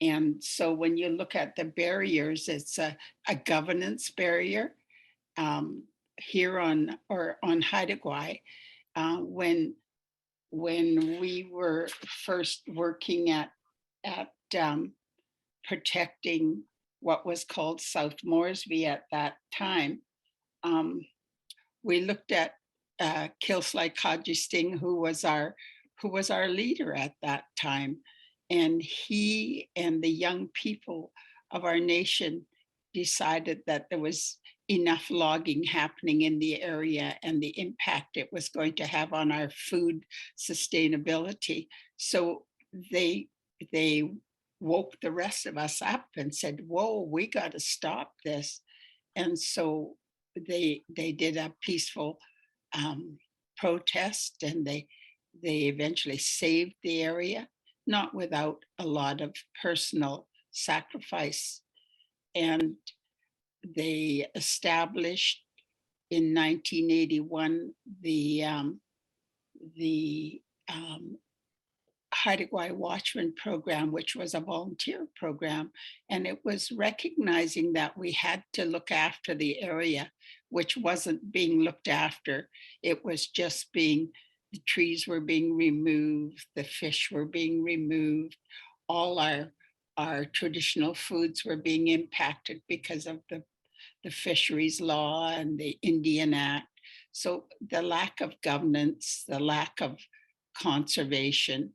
S3: And so when you look at the barriers, it's a governance barrier. Here on Haida Gwaii, when we were first working at protecting what was called South Moresby at that time, we looked at Kilsley Kadjisting, who was our leader at that time, and he and the young people of our nation decided that there was enough logging happening in the area and the impact it was going to have on our food sustainability. So they woke the rest of us up and said, whoa, we got to stop this. And so they did a peaceful protest, and they eventually saved the area, not without a lot of personal sacrifice. And they established in 1981 the Haida Gwaii Watchman program, which was a volunteer program. And it was recognizing that we had to look after the area, which wasn't being looked after. It was just the trees were being removed, the fish were being removed, all our traditional foods were being impacted because of the fisheries law and the Indian Act. So the lack of governance, the lack of conservation,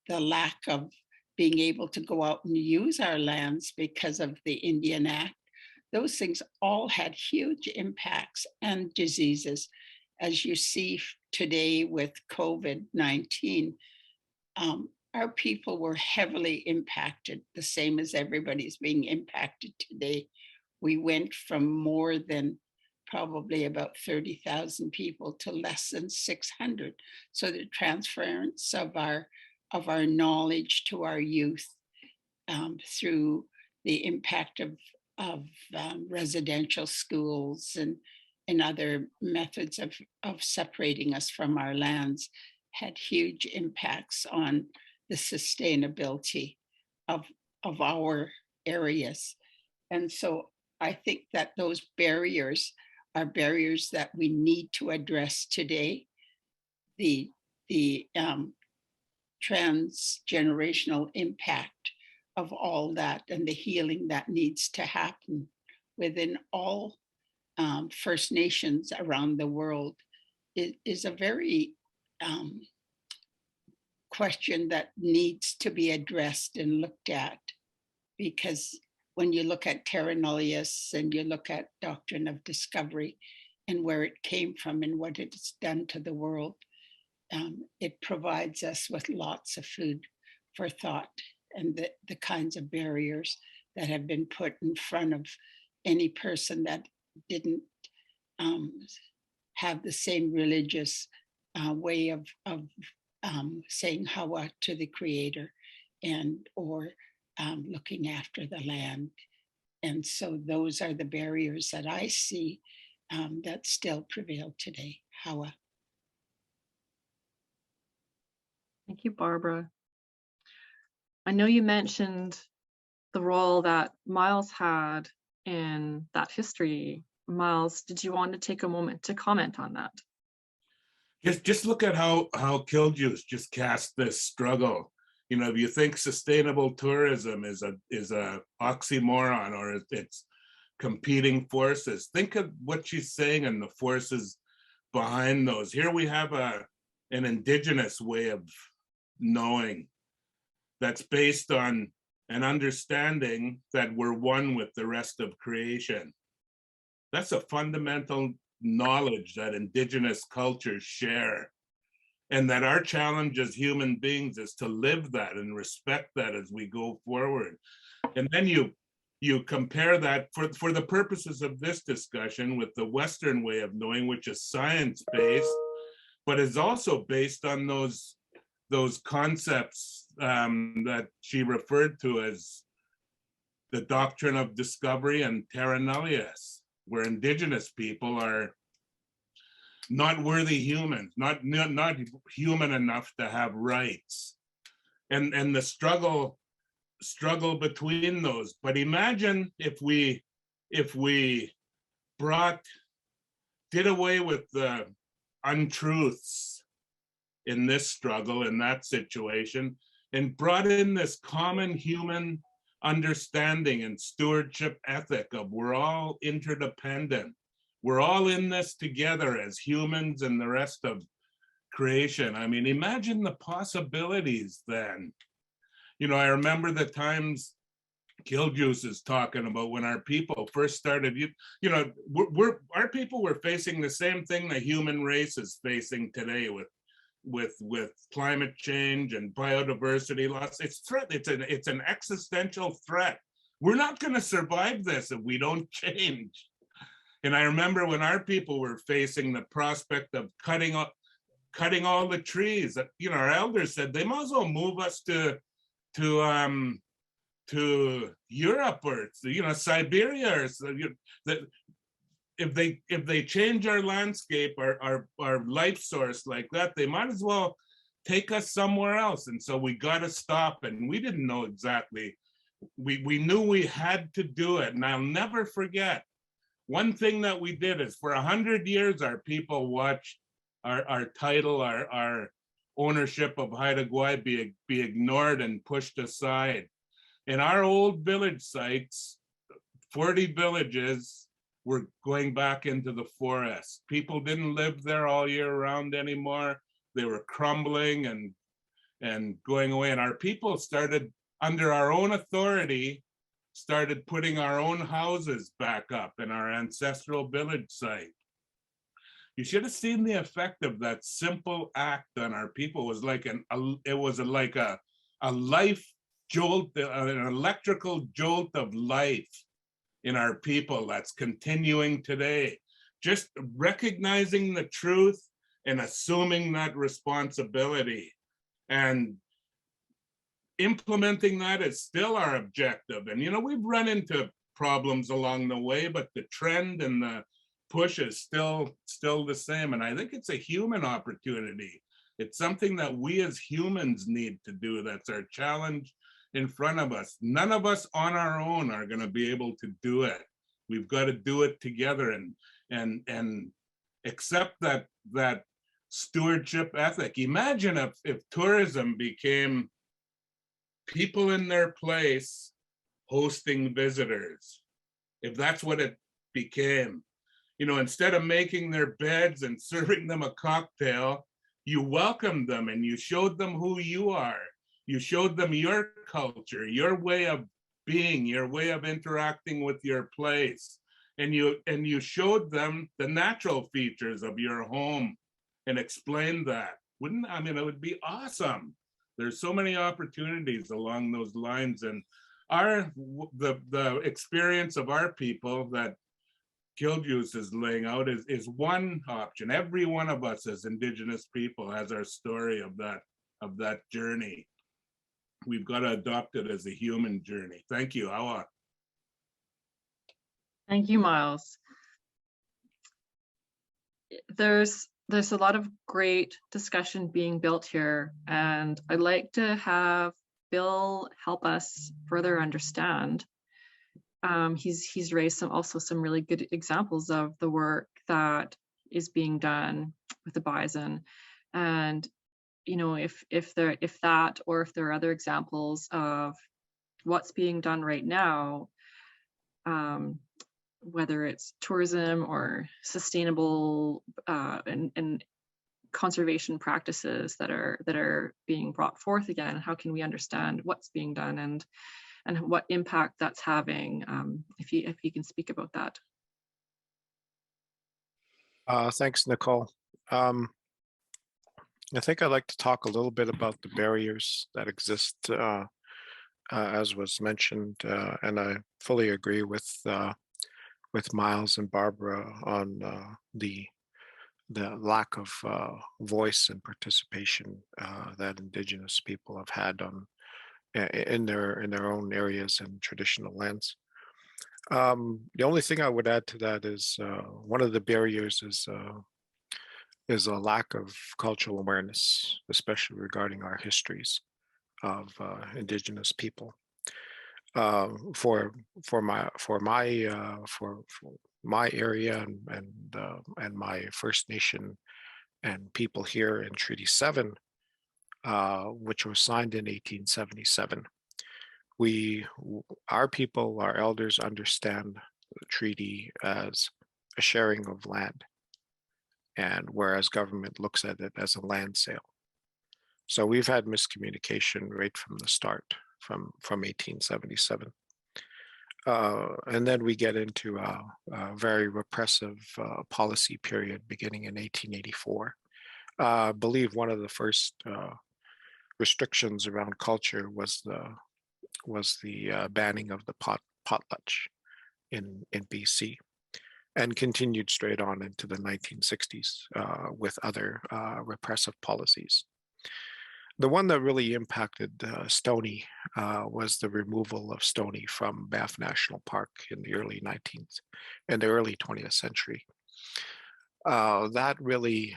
S3: the lack of being able to go out and use our lands because of the Indian Act, those things all had huge impacts and diseases. As you see today with COVID-19, our people were heavily impacted, the same as everybody's being impacted today. We went from more than probably about 30,000 people to less than 600. So the transference of our knowledge to our youth through the impact of residential schools and other methods of separating us from our lands had huge impacts on the sustainability of our areas. And so I think that those barriers are barriers that we need to address today. The transgenerational impact of all that and the healing that needs to happen within all First Nations around the world is a very question that needs to be addressed and looked at, because when you look at terra nullius and you look at doctrine of discovery and where it came from and what it's done to the world, it provides us with lots of food for thought, and the kinds of barriers that have been put in front of any person that didn't have the same religious way of saying Hawa to the Creator, and or looking after the land. And so those are the barriers that I see that still prevail today. Hawa.
S1: Thank you, Barbara. I know you mentioned the role that Miles had in that history. Miles, did you want to take a moment to comment on that?
S8: Just look at how Killjuice just cast this struggle. You know, if you think sustainable tourism is a oxymoron, or it's competing forces, think of what she's saying and the forces behind those. Here we have an indigenous way of knowing that's based on an understanding that we're one with the rest of creation. That's a fundamental knowledge that indigenous cultures share, and that our challenge as human beings is to live that and respect that as we go forward. And then you compare that for the purposes of this discussion with the Western way of knowing, which is science-based, but is also based on those concepts that she referred to as the doctrine of discovery and terra nullius, where indigenous people are not worthy humans, not human enough to have rights, and the struggle between those. But imagine if we did away with the untruths in this struggle, in that situation, and brought in this common human understanding and stewardship ethic of we're all interdependent. We're all in this together as humans and the rest of creation. I mean, imagine the possibilities then. You know, I remember the times Killjuice is talking about when our people first started, you know, our people were facing the same thing the human race is facing today with climate change and biodiversity loss. It's an existential threat. We're not going to survive this if we don't change. And I remember when our people were facing the prospect of cutting all the trees, that, you know, our elders said they might as well move us to Europe or, you know, Siberia, or so, if they change our landscape, our life source like that, they might as well take us somewhere else. And so we got to stop, and we didn't know exactly. We knew we had to do it. And I'll never forget, one thing that we did is for 100 years, our people watched our title, our ownership of Haida Gwaii be ignored and pushed aside. In our old village sites, 40 villages were going back into the forest. People didn't live there all year round anymore. They were crumbling and going away. And our people started, under our own authority, started putting our own houses back up in our ancestral village site. You should have seen the effect of that simple act on our people. It was like a life jolt, an electrical jolt of life in our people that's continuing today. Just recognizing the truth and assuming that responsibility, and implementing that is still our objective. And, you know, we've run into problems along the way, but the trend and the push is still the same. And I think it's a human opportunity. It's something that we as humans need to do. That's our challenge in front of us. None of us on our own are going to be able to do it. We've got to do it together and accept that stewardship ethic. Imagine if tourism became people in their place hosting visitors, if that's what it became. You know, instead of making their beds and serving them a cocktail, you welcomed them and you showed them who you are. You showed them your culture, your way of being, your way of interacting with your place. And you showed them the natural features of your home and explained that. I mean, it would be awesome. There's so many opportunities along those lines, and the experience of our people that Killjuice is laying out is one option. Every one of us as Indigenous people has our story of that journey. We've got to adopt it as a human journey. Thank you, Awa.
S1: Thank you, Miles. There's a lot of great discussion being built here, and I'd like to have Bill help us further understand. He's raised some really good examples of the work that is being done with the bison, and you know, if there are other examples of what's being done right now, whether it's tourism or sustainable and conservation practices that are being brought forth again. How can we understand what's being done and what impact that's having? If you can speak about that.
S5: Thanks, Nicole. I think I'd like to talk a little bit about the barriers that exist, as was mentioned, and I fully agree with Miles and Barbara on the lack of voice and participation that Indigenous people have had in their own areas and traditional lands. The only thing I would add to that is one of the barriers is a lack of cultural awareness, especially regarding our histories of Indigenous people. For my area and my First Nation and people here in Treaty 7, which was signed in 1877, our people, our elders, understand the treaty as a sharing of land, and whereas government looks at it as a land sale. So we've had miscommunication right from the start, from 1877. And then we get into a very repressive policy period beginning in 1884. I believe one of the first restrictions around culture was the banning of the potlatch in BC, and continued straight on into the 1960s with other repressive policies. The one that really impacted Stoney was the removal of Stoney from Banff National Park in the early 20th century. That really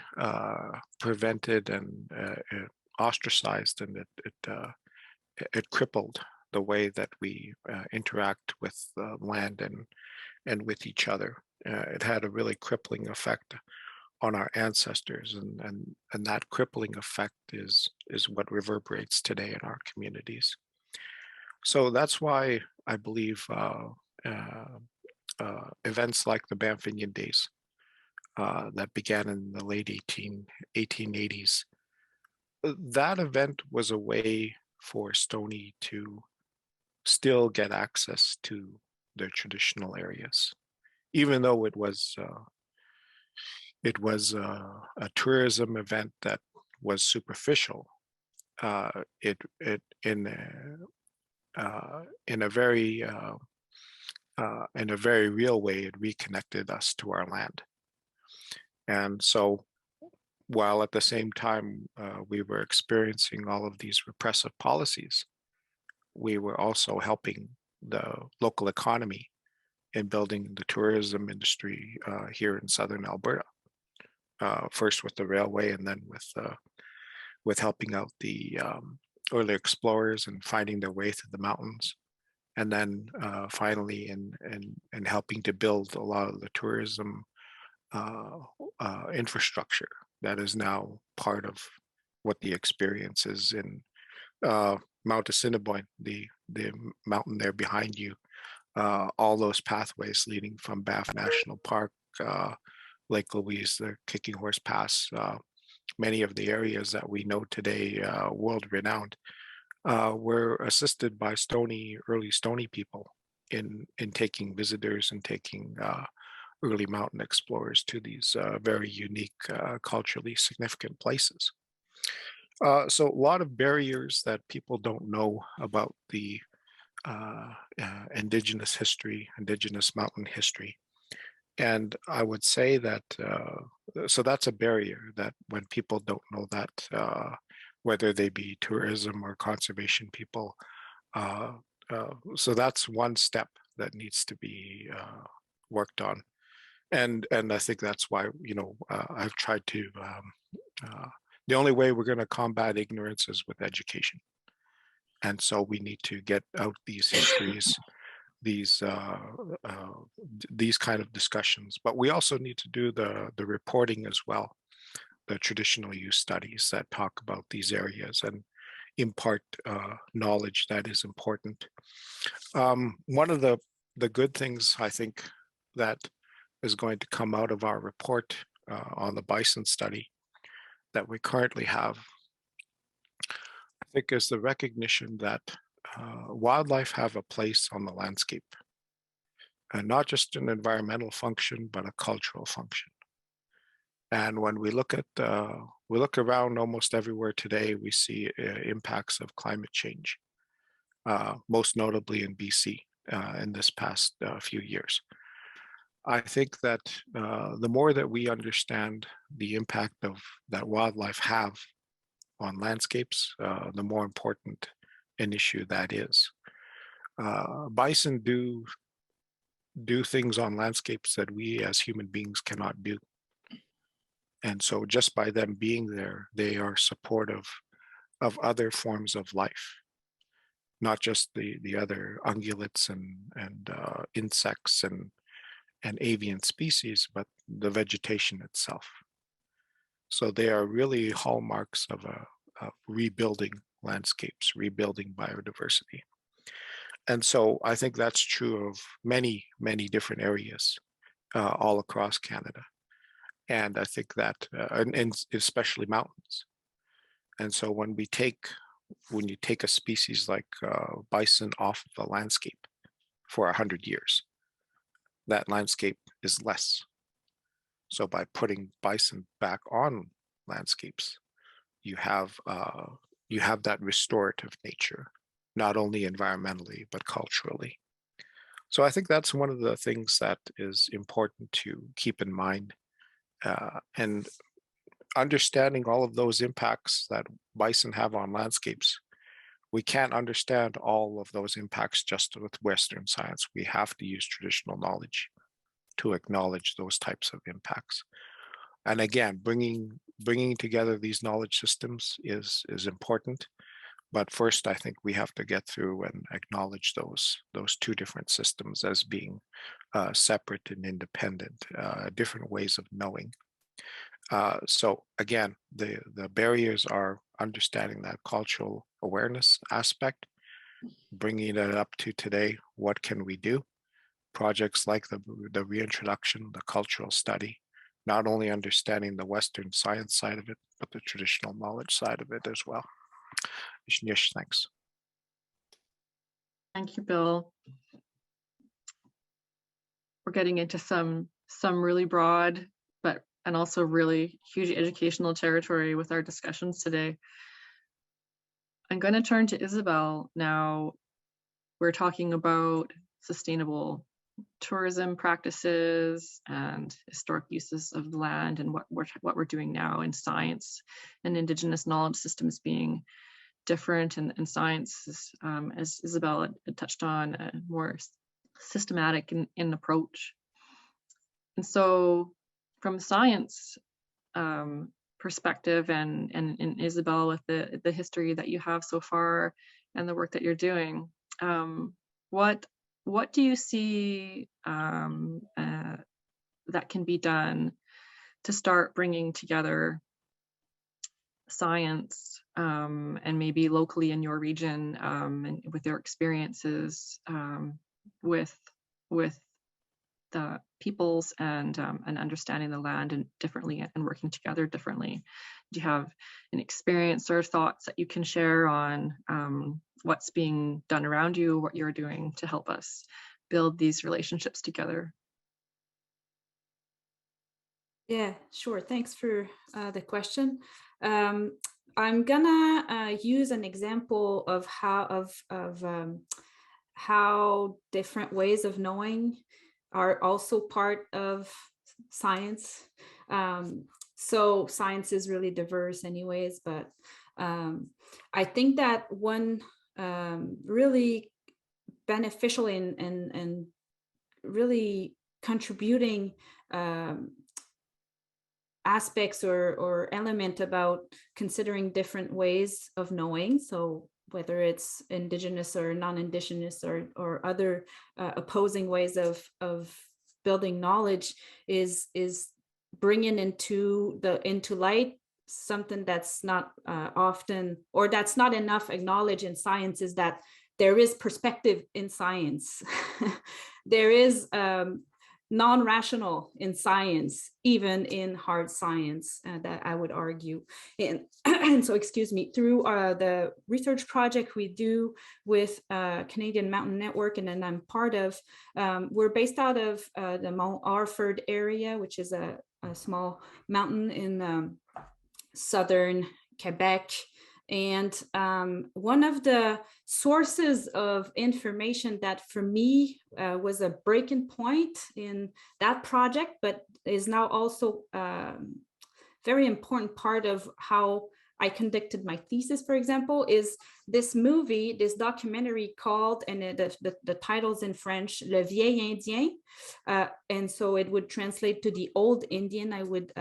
S5: prevented and ostracized, and it crippled the way that we interact with land and with each other. It had a really crippling effect on our ancestors, and that crippling effect is what reverberates today in our communities. So that's why I believe events like the Banff Indian Days that began in the late 1880s, that event was a way for Stoney to still get access to their traditional areas, even though it was a tourism event that was superficial. In a very real way, it reconnected us to our land. And so, while at the same time we were experiencing all of these repressive policies, we were also helping the local economy in building the tourism industry here in southern Alberta. First with the railway, and then with helping out the early explorers and finding their way through the mountains, and then finally in helping to build a lot of the tourism infrastructure that is now part of what the experience is in Mount Assiniboine, the mountain there behind you. All those pathways leading from Banff National Park, Lake Louise, the Kicking Horse Pass, many of the areas that we know today, world-renowned, were assisted by early Stony people in taking visitors and taking early mountain explorers to these very unique, culturally significant places. So a lot of barriers that people don't know about the Indigenous history, Indigenous mountain history. And I would say that, so that's a barrier, that when people don't know that, whether they be tourism or conservation people, so that's one step that needs to be worked on. And I think that's why, I've tried to, the only way we're going to combat ignorance is with education. And so we need to get out these histories, these kind of discussions, but we also need to do the reporting as well, the traditional use studies that talk about these areas and impart knowledge that is important. One of the good things I think that is going to come out of our report on the bison study that we currently have, I think, is the recognition that wildlife have a place on the landscape, and not just an environmental function, but a cultural function. And when we look around almost everywhere today, we see impacts of climate change, most notably in BC in this past few years. I think that the more that we understand the impact that wildlife have on landscapes, the more important an issue that is. Bison do things on landscapes that we as human beings cannot do. And so just by them being there, they are supportive of other forms of life, not just the other ungulates and insects and avian species, but the vegetation itself. So they are really hallmarks of rebuilding landscapes, rebuilding biodiversity. And so I think that's true of many, many different areas all across Canada. And I think that, and especially mountains. And so when you take a species like bison off of the landscape for 100 years, that landscape is less. So by putting bison back on landscapes, you have that restorative nature, not only environmentally, but culturally. So I think that's one of the things that is important to keep in mind, and understanding all of those impacts that bison have on landscapes. We can't understand all of those impacts just with Western science. We have to use traditional knowledge to acknowledge those types of impacts. And again, bringing together these knowledge systems is important. But first, I think we have to get through and acknowledge those two different systems as being separate and independent, different ways of knowing. So again, the barriers are understanding that cultural awareness aspect, bringing it up to today. What can we do? Projects like the reintroduction, the cultural study, not only understanding the Western science side of it, but the traditional knowledge side of it as well. Thanks.
S1: Thank you, Bill. We're getting into some really broad, and also really huge educational territory with our discussions today. I'm going to turn to Isabel now. We're talking about sustainable tourism practices and historic uses of the land, and what we're doing now in science and Indigenous knowledge systems being different, and science is, as Isabel had touched on, more systematic in approach. And so from science perspective, and Isabel, with the history that you have so far and the work that you're doing, what do you see that can be done to start bringing together science and maybe locally in your region and with your experiences with the peoples and understanding the land and differently and working together differently. Do you have an experience or thoughts that you can share on what's being done around you, what you're doing to help us build these relationships together?
S4: Yeah, sure. Thanks for the question. I'm gonna use an example of how different ways of knowing are also part of science. So science is really diverse anyways, but I think that one really beneficial and really contributing aspects or element about considering different ways of knowing. So whether it's indigenous or non-indigenous or other opposing ways of building knowledge is bringing into light something that's not often, or that's not enough acknowledged in science, is that there is perspective in science. There is non-rational in science, even in hard science, that I would argue. And so, excuse me, through the research project we do with Canadian Mountain Network, and then I'm part of, we're based out of the Mount Orford area, which is a small mountain in southern Quebec. And one of the sources of information that for me was a breaking point in that project, but is now also very important part of how I conducted my thesis, for example, is this movie, this documentary called, and the title's in French, Le Vieil Indien. And so it would translate to the Old Indian, I would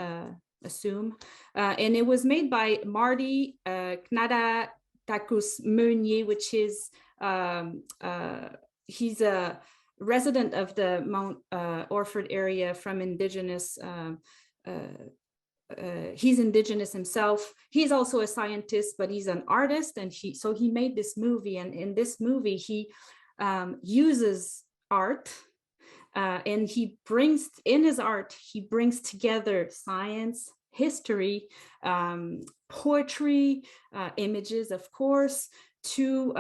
S4: assume. And it was made by Marty Knadatakus Meunier, which is, he's a resident of the Mount Orford area from Indigenous, he's Indigenous himself. He's also a scientist, but he's an artist. And so he made this movie, and in this movie, he uses art and he brings, in his art, he brings together science, history, poetry, images, of course, to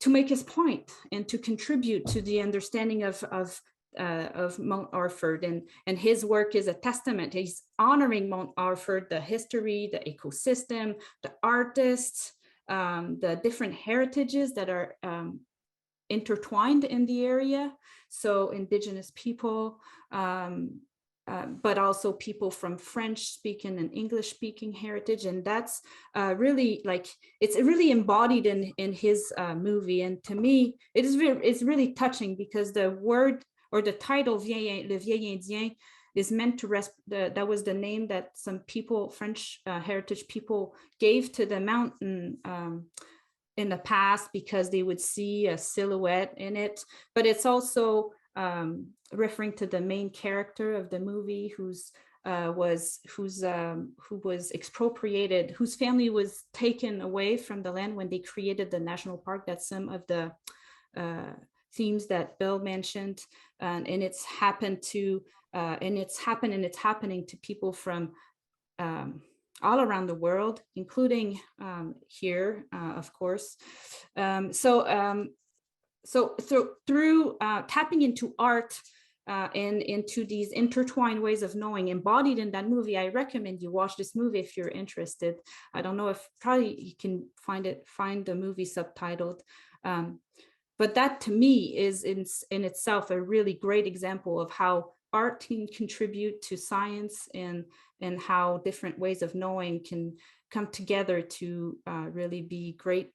S4: make his point and to contribute to the understanding of Mount Orford, and his work is a testament. He's honoring Mount Orford, the history, the ecosystem, the artists, the different heritages that are intertwined in the area. So Indigenous people, but also people from French-speaking and English-speaking heritage, and that's really like, it's really embodied in his movie. And to me, it's really touching, because the word or the title Le Vieil Indien is meant to that was the name that some people, French heritage people, gave to the mountain in the past, because they would see a silhouette in it. But it's also referring to the main character of the movie, who was expropriated, whose family was taken away from the land when they created the national park. That's some of the themes that Bill mentioned, and it's happened to and it's happening to people from all around the world, including here, of course. So through tapping into art and into these intertwined ways of knowing embodied in that movie, I recommend you watch this movie if you're interested. I don't know if probably you can find the movie subtitled. But that to me is in itself a really great example of how art can contribute to science, and how different ways of knowing can come together to really be great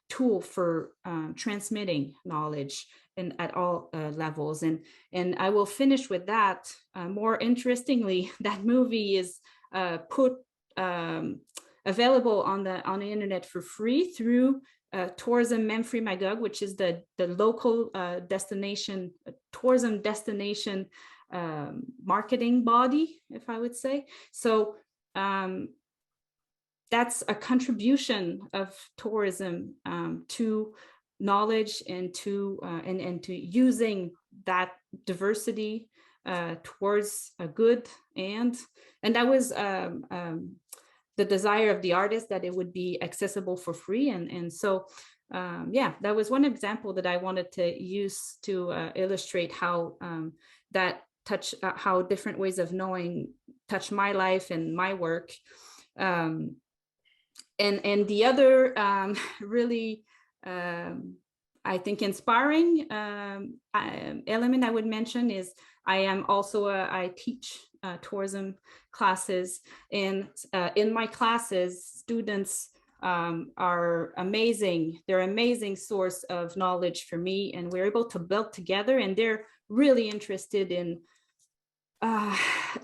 S4: tool for transmitting knowledge at all levels. And I will finish with that. More interestingly, that movie is put available on the internet for free through Tourism Memphre Magog, which is the local destination, tourism destination marketing body, if I would say. So that's a contribution of tourism to knowledge and to using that diversity towards a good, and that was the desire of the artist, that it would be accessible for free, and so yeah, that was one example that I wanted to use to illustrate how that how different ways of knowing touch my life and my work. And the other really, I think, inspiring element I would mention is I am also I teach tourism classes, and in my classes, students are amazing. They're an amazing source of knowledge for me, and we're able to build together, and they're really interested in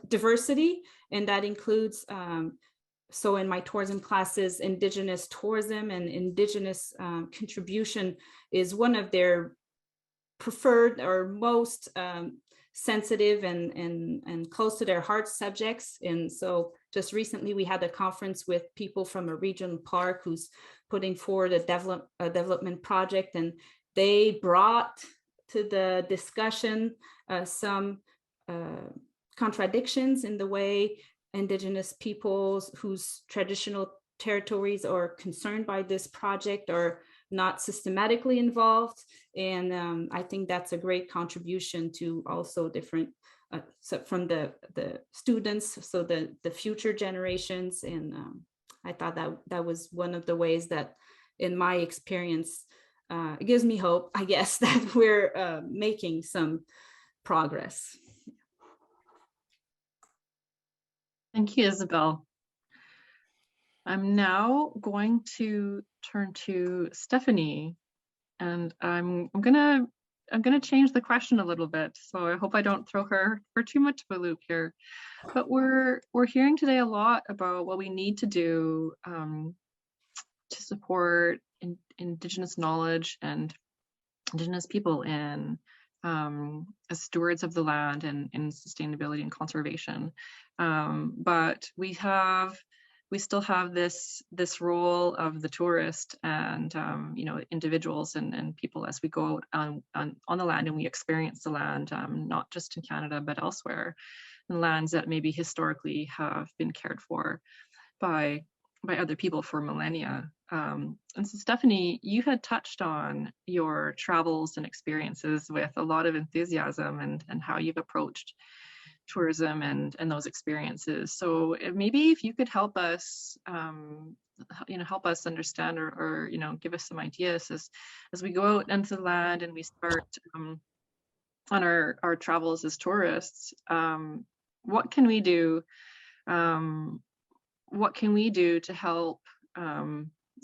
S4: diversity, and that includes so in my tourism classes, Indigenous tourism and Indigenous contribution is one of their preferred or most sensitive and close to their heart subjects. And so just recently we had a conference with people from a regional park who's putting forward a development project, and they brought to the discussion some contradictions in the way Indigenous peoples whose traditional territories are concerned by this project are not systematically involved. And I think that's a great contribution to also different, so from the students, so the future generations. And I thought that was one of the ways that, in my experience, it gives me hope, I guess, that we're making some progress.
S1: Thank you, Isabel. I'm now going to turn to Stephanie, and I'm gonna change the question a little bit. So I hope I don't throw her for too much of a loop here. But we're hearing today a lot about what we need to do to support Indigenous knowledge and Indigenous people in as stewards of the land and in sustainability and conservation. But we still have this role of the tourist and individuals and people as we go out on the land and we experience the land, not just in Canada but elsewhere, in lands that maybe historically have been cared for by other people for millennia. And so Stephanie, you had touched on your travels and experiences with a lot of enthusiasm and how you've approached tourism and those experiences. So maybe if you could help us, help us understand or give us some ideas as we go out into the land and we start on our travels as tourists. What can we do? What can we do to help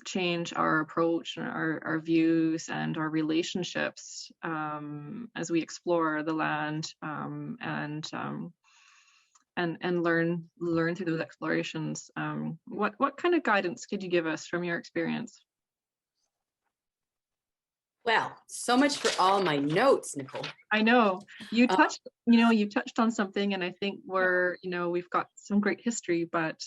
S1: change our approach and our views and our relationships as we explore the land and learn through those explorations? What kind of guidance could you give us from your experience?
S7: Well, so much for all my notes, Nicole.
S1: I know you touched, you touched on something, and I think we've got some great history, but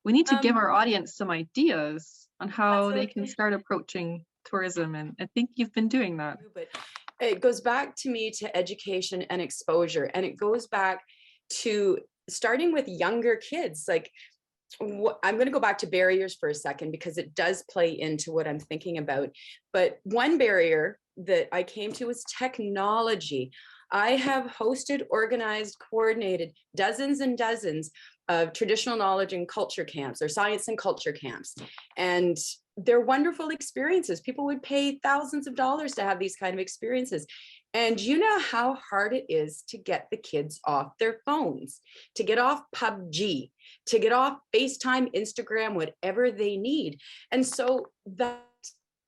S1: we need to give our audience some ideas on how they can start approaching tourism, and I think you've been doing that.
S7: But it goes back to me to education and exposure, and it goes back to starting with younger kids. Like, I'm going to go back to barriers for a second because it does play into what I'm thinking about. But one barrier that I came to was technology. I have hosted, organized, coordinated dozens and dozens of traditional knowledge and culture camps or science and culture camps. And they're wonderful experiences. People would pay thousands of dollars to have these kind of experiences. And you know how hard it is to get the kids off their phones, to get off PUBG, to get off FaceTime, Instagram, whatever they need. And so that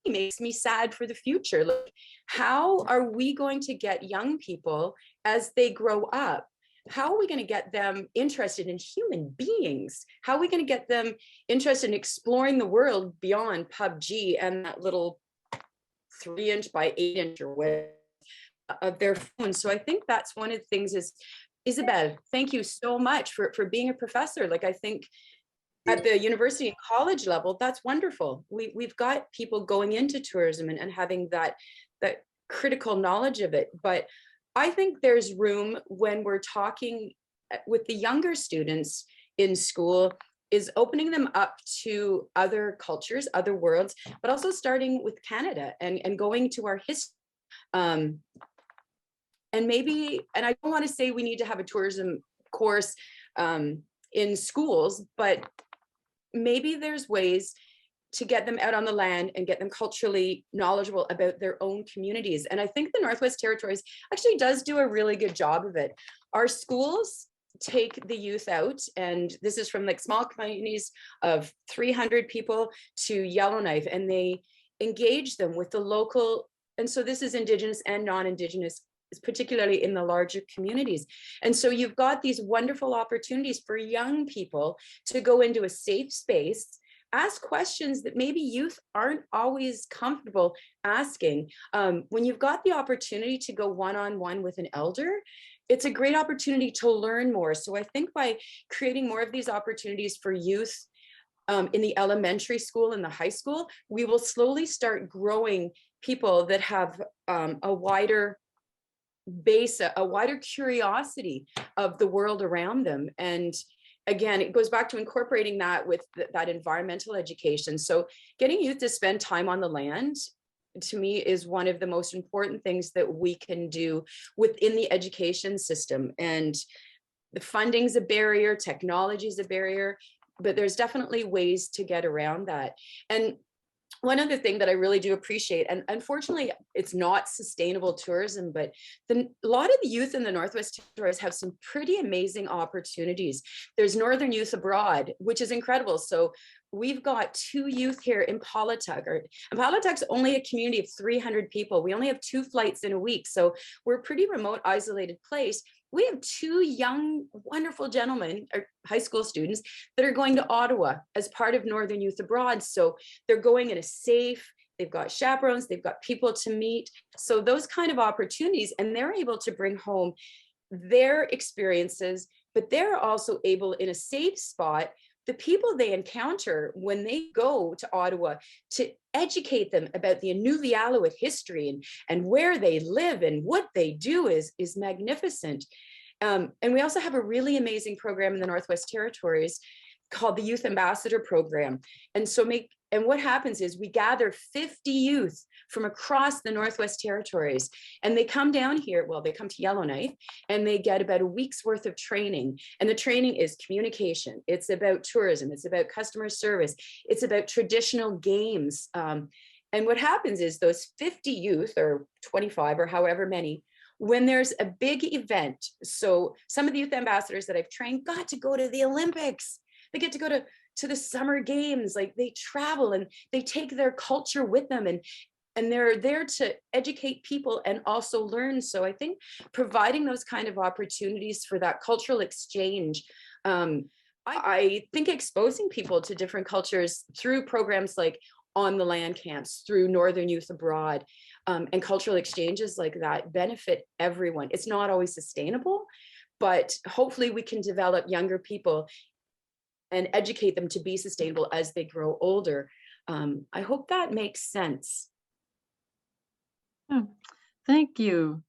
S7: makes me sad for the future. Like, how are we going to get young people as they grow up? How are we going to get them interested in human beings? How are we going to get them interested in exploring the world beyond PUBG and that little 3-inch by 8-inch or whatever of their phones? So I think that's one of the things is Isabel, thank you so much for being a professor. Like, I think at the university and college level, that's wonderful. We've got people going into tourism and having that critical knowledge of it. But I think there's room when we're talking with the younger students in school, is opening them up to other cultures, other worlds, but also starting with Canada and going to our history. And maybe, and I don't want to say we need to have a tourism course in schools, but maybe there's ways to get them out on the land and get them culturally knowledgeable about their own communities. And I think the Northwest Territories actually does do a really good job of it. Our schools take the youth out, and this is from like small communities of 300 people to Yellowknife, and they engage them with the local, and so this is Indigenous and non-Indigenous, particularly in the larger communities. And so you've got these wonderful opportunities for young people to go into a safe space, ask questions that maybe youth aren't always comfortable asking. When you've got the opportunity to go one-on-one with an elder, it's a great opportunity to learn more. So I think by creating more of these opportunities for youth in the elementary school and the high school, we will slowly start growing people that have a wider base, a wider curiosity of the world around them. And again, it goes back to incorporating that with that environmental education. So getting youth to spend time on the land, to me, is one of the most important things that we can do within the education system. And the funding's a barrier, technology is a barrier, but there's definitely ways to get around that. And one other thing that I really do appreciate, and unfortunately it's not sustainable tourism, but a lot of the youth in the Northwest Territories have some pretty amazing opportunities. There's Northern Youth Abroad, which is incredible. So we've got 2 youth here in Palatug, and Palatug's only a community of 300 people. We only have 2 flights in a week. So we're a pretty remote, isolated place. We have 2 young, wonderful gentlemen, or high school students, that are going to Ottawa as part of Northern Youth Abroad. So they're going in a safe, they've got chaperones, they've got people to meet. So those kind of opportunities, and they're able to bring home their experiences, but they're also able, in a safe spot, the people they encounter when they go to Ottawa, to educate them about the Inuvialuit history and where they live and what they do is magnificent. And we also have a really amazing program in the Northwest Territories called the Youth Ambassador Program. And so what happens is we gather 50 youth from across the Northwest Territories, and they come down here, well, they come to Yellowknife, and they get about a week's worth of training. And the training is communication, it's about tourism, it's about customer service, it's about traditional games. And what happens is those 50 youth, or 25 or however many, when there's a big event, so some of the youth ambassadors that I've trained got to go to the Olympics, they get to go to the summer games, like they travel and they take their culture with them, and they're there to educate people and also learn. So I think providing those kind of opportunities for that cultural exchange, I think exposing people to different cultures through programs like On the Land camps, through Northern Youth Abroad, and cultural exchanges like that benefit everyone. It's not always sustainable, but hopefully we can develop younger people and educate them to be sustainable as they grow older. I hope that makes sense.
S1: Oh, thank you.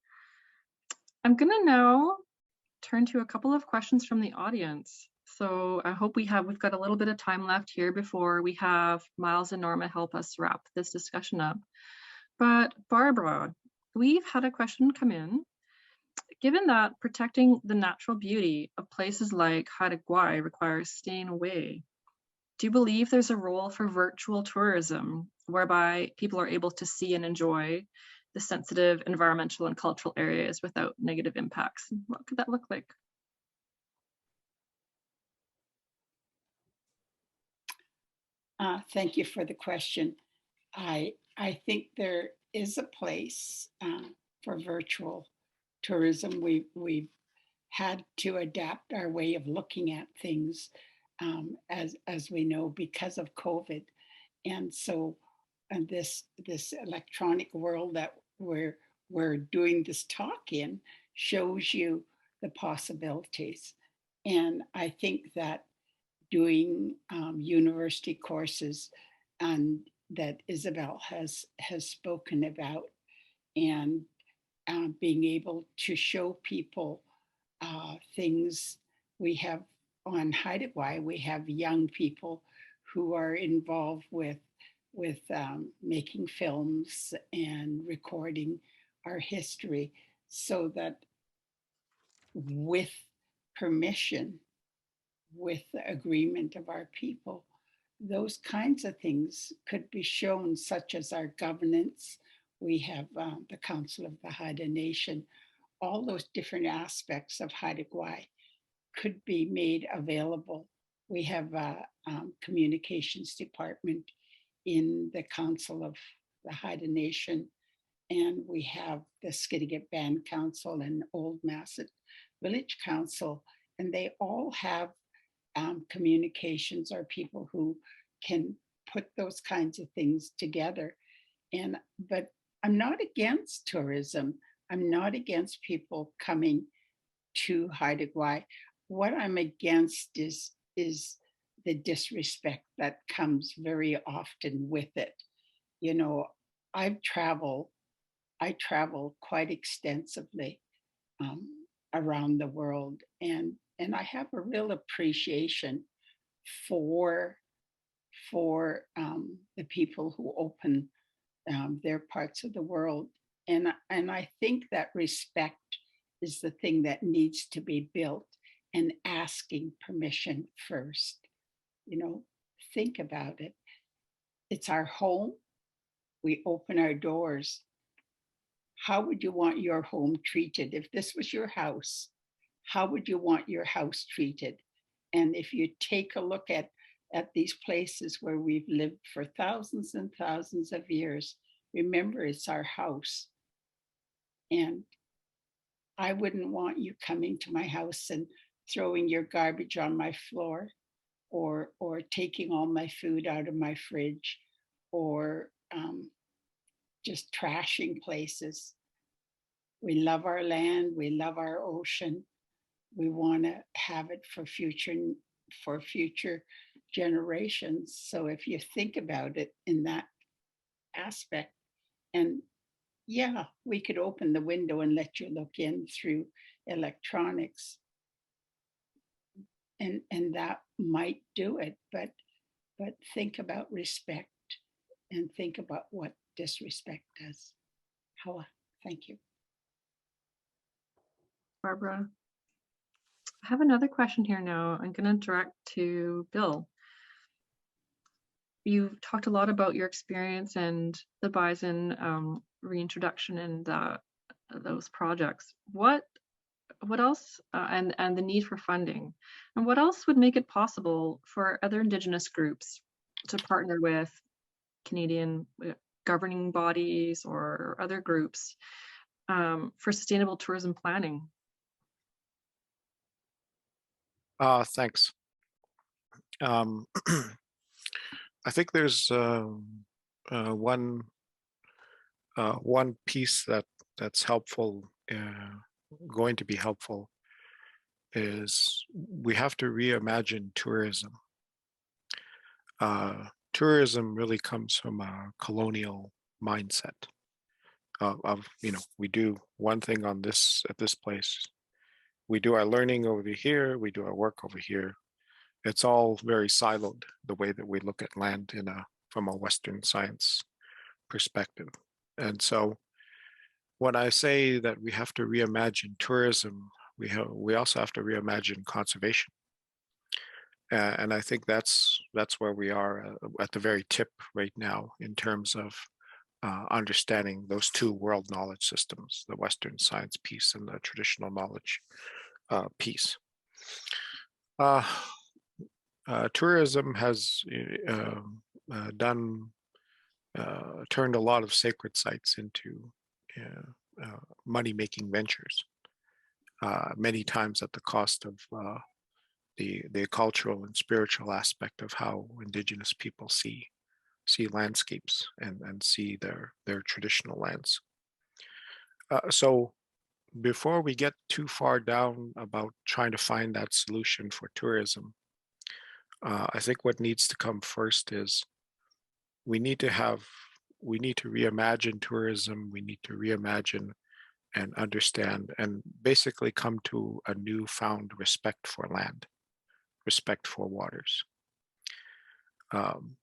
S1: I'm gonna now turn to a couple of questions from the audience. So I hope we've got a little bit of time left here before we have Miles and Norma help us wrap this discussion up. But Barbara, we've had a question come in. Given that protecting the natural beauty of places like Haida Gwaii requires staying away, do you believe there's a role for virtual tourism whereby people are able to see and enjoy the sensitive environmental and cultural areas without negative impacts? What could that look like?
S3: Thank you for the question. I think there is a place for virtual tourism. We've had to adapt our way of looking at things, as we know, because of COVID. And so this electronic world that we're doing this talk in shows you the possibilities. And I think that doing university courses and that Isabel has spoken about, and being able to show people things we have on Haida Gwaii. We have young people who are involved with making films and recording our history, so that with permission, with the agreement of our people, those kinds of things could be shown, such as our governance. We have the Council of the Haida Nation. All those different aspects of Haida Gwaii could be made available. We have a communications department in the Council of the Haida Nation, and we have the Skidegate Band Council and Old Masset Village Council, and they all have communications, or people who can put those kinds of things together. But I'm not against tourism. I'm not against people coming to Haida Gwaii. What I'm against is the disrespect that comes very often with it. You know, I travel quite extensively around the world, and I have a real appreciation for the people who open their parts of the world, and I think that respect is the thing that needs to be built, and asking permission first. You know, think about it. It's our home. We open our doors. How would you want your home treated? If this was your house, how would you want your house treated? And if you take a look at these places where we've lived for thousands and thousands of years, remember, it's our house. And I wouldn't want you coming to my house and throwing your garbage on my floor, or taking all my food out of my fridge, or just trashing places. We love our land, we love our ocean. We want to have it for future generations. So if you think about it in that aspect, and yeah, we could open the window and let you look in through electronics, and that might do it, but think about respect, and think about what disrespect does. Hawa, thank you.
S1: Barbara. I have another question here now. I'm going to direct to Bill. You talked a lot about your experience and the bison reintroduction and those projects. What else, and the need for funding, and what else would make it possible for other Indigenous groups to partner with Canadian governing bodies or other groups for sustainable tourism planning?
S5: Thanks. I think there's one piece that's helpful, going to be helpful, is we have to reimagine tourism. Tourism really comes from a colonial mindset of we do one thing at this place, we do our learning over here, we do our work over here. It's all very siloed, the way that we look at land from a Western science perspective. And so when I say that we have to reimagine tourism, we also have to reimagine conservation. And I think that's where we are at the very tip right now in terms of understanding those two world knowledge systems, the Western science piece and the traditional knowledge piece. Tourism has turned a lot of sacred sites into money-making ventures, many times at the cost of the cultural and spiritual aspect of how Indigenous people see landscapes and see their traditional lands. So before we get too far down about trying to find that solution for tourism, I think what needs to come first is we need to reimagine tourism. We need to reimagine and understand and basically come to a newfound respect for land, respect for waters. Um,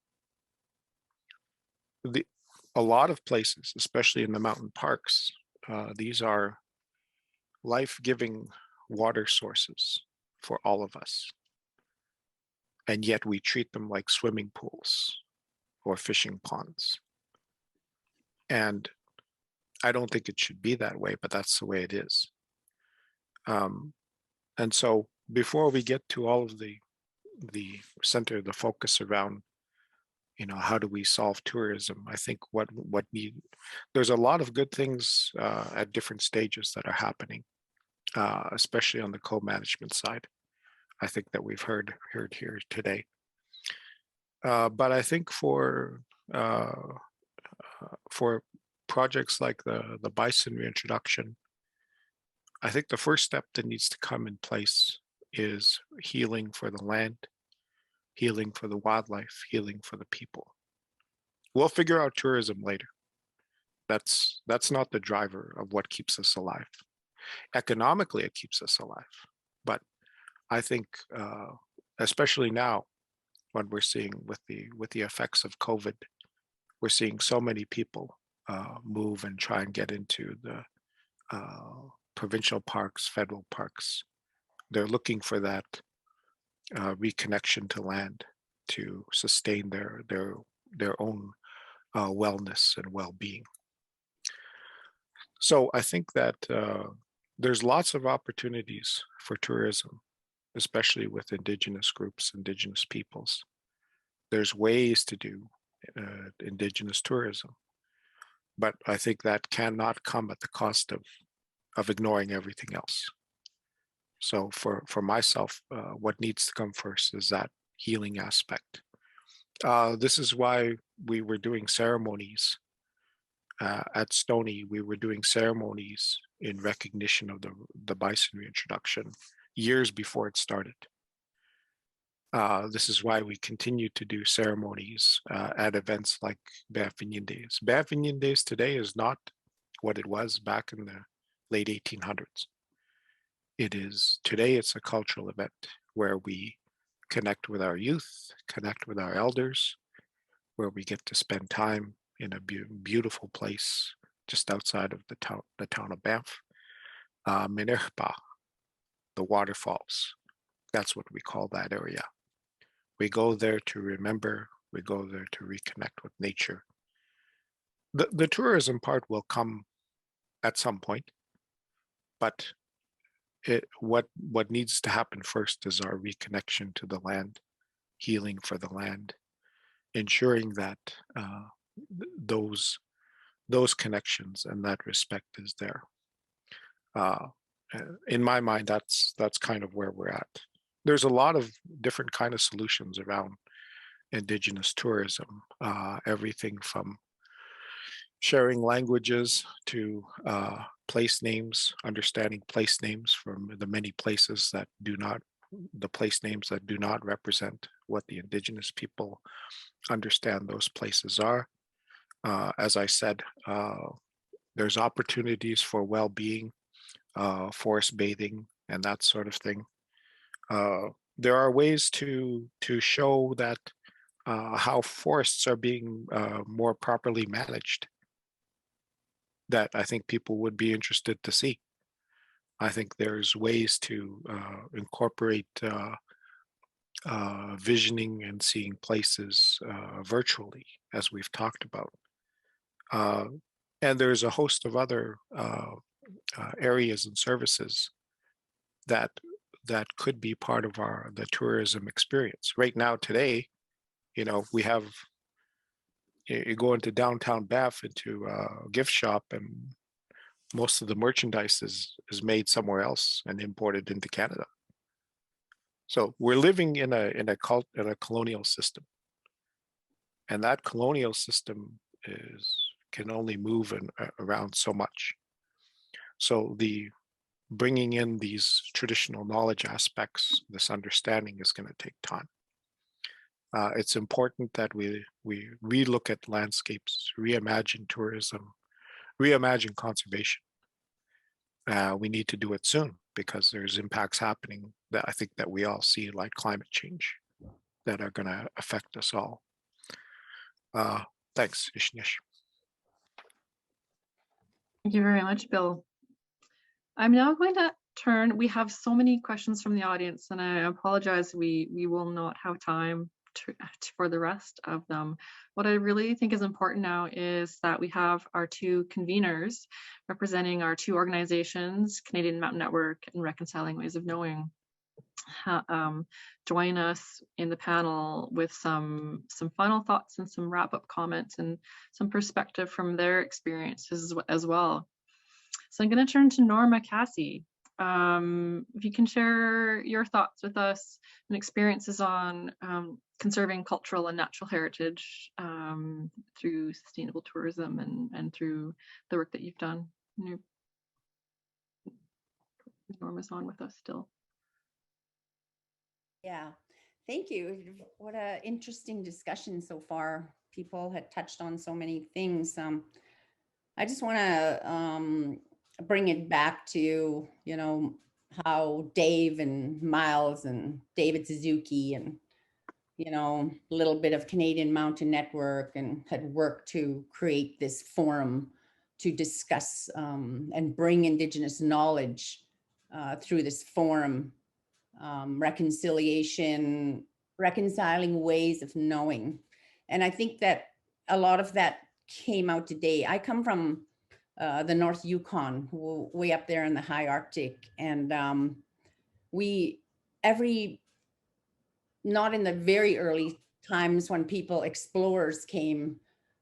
S5: a lot of places, especially in the mountain parks, these are life-giving water sources for all of us. And yet we treat them like swimming pools or fishing ponds. And I don't think it should be that way, but that's the way it is. And so before we get to all of the center, the focus around, how do we solve tourism? I think there's a lot of good things at different stages that are happening, especially on the co-management side. I think that we've heard here today. But I think for projects like the bison reintroduction, I think the first step that needs to come in place is healing for the land, healing for the wildlife, healing for the people. We'll figure out tourism later. That's not the driver of what keeps us alive. Economically, it keeps us alive. But I think, especially now, when we're seeing with the effects of COVID, we're seeing so many people move and try and get into the provincial parks, federal parks. They're looking for that reconnection to land to sustain their own wellness and well-being. So I think that there's lots of opportunities for tourism, especially with Indigenous groups, Indigenous peoples. There's ways to do Indigenous tourism, but I think that cannot come at the cost of ignoring everything else. So for myself, what needs to come first is that healing aspect. This is why we were doing ceremonies at Stony. We were doing ceremonies in recognition of the bison reintroduction years before it started. This is why we continue to do ceremonies at events like Béafinian Days. Béafinian Days today is not what it was back in the late 1800s. Today it's a cultural event where we connect with our youth, connect with our elders, where we get to spend time in a beautiful place just outside of the town of Banff. Minerpa, the waterfalls, that's what we call that area. We go there to remember, we go there to reconnect with nature. The tourism part will come at some point, but what needs to happen first is our reconnection to the land, healing for the land, ensuring that those connections and that respect is there. In my mind, that's kind of where we're at. There's a lot of different kind of solutions around Indigenous tourism, everything from sharing languages to place names, understanding place names from the many places that place names that do not represent what the Indigenous people understand those places are. As I said, there's opportunities for well-being, forest bathing, and that sort of thing. There are ways to show that how forests are being more properly managed that I think people would be interested to see. I think there's ways to incorporate visioning and seeing places virtually, as we've talked about. And there's a host of other areas and services that could be part of the tourism experience. Right now, today, we have, you go into downtown Banff into a gift shop, and most of the merchandise is made somewhere else and imported into Canada. So we're living in a colonial system, and that colonial system can only move around so much. So the bringing in these traditional knowledge aspects, this understanding is going to take time. It's important that we relook at landscapes, reimagine tourism, reimagine conservation. We need to do it soon because there's impacts happening that I think that we all see, like climate change, that are going to affect us all. Thanks, Ishnish.
S1: Thank you very much, Bill. I'm now going to turn, we have so many questions from the audience, and I apologize, we will not have time for the rest of them. What I really think is important now is that we have our two conveners representing our two organizations, Canadian Mountain Network and Reconciling Ways of Knowing, join us in the panel with some final thoughts and some wrap-up comments and some perspective from their experiences as well. So I'm going to turn to Norma Cassie. If you can share your thoughts with us and experiences on conserving cultural and natural heritage through sustainable tourism and through the work that you've done. Norma's on with us still.
S6: Yeah, thank you. What an interesting discussion so far. People had touched on so many things. I just want to bring it back to, you know, how Dave and Miles and David Suzuki and, you know, a little bit of Canadian Mountain Network and had worked to create this forum to discuss and bring Indigenous knowledge through this forum. Reconciling ways of knowing. And I think that a lot of that came out today. I come from the North Yukon, way up there in the high Arctic. And not in the very early times when explorers came,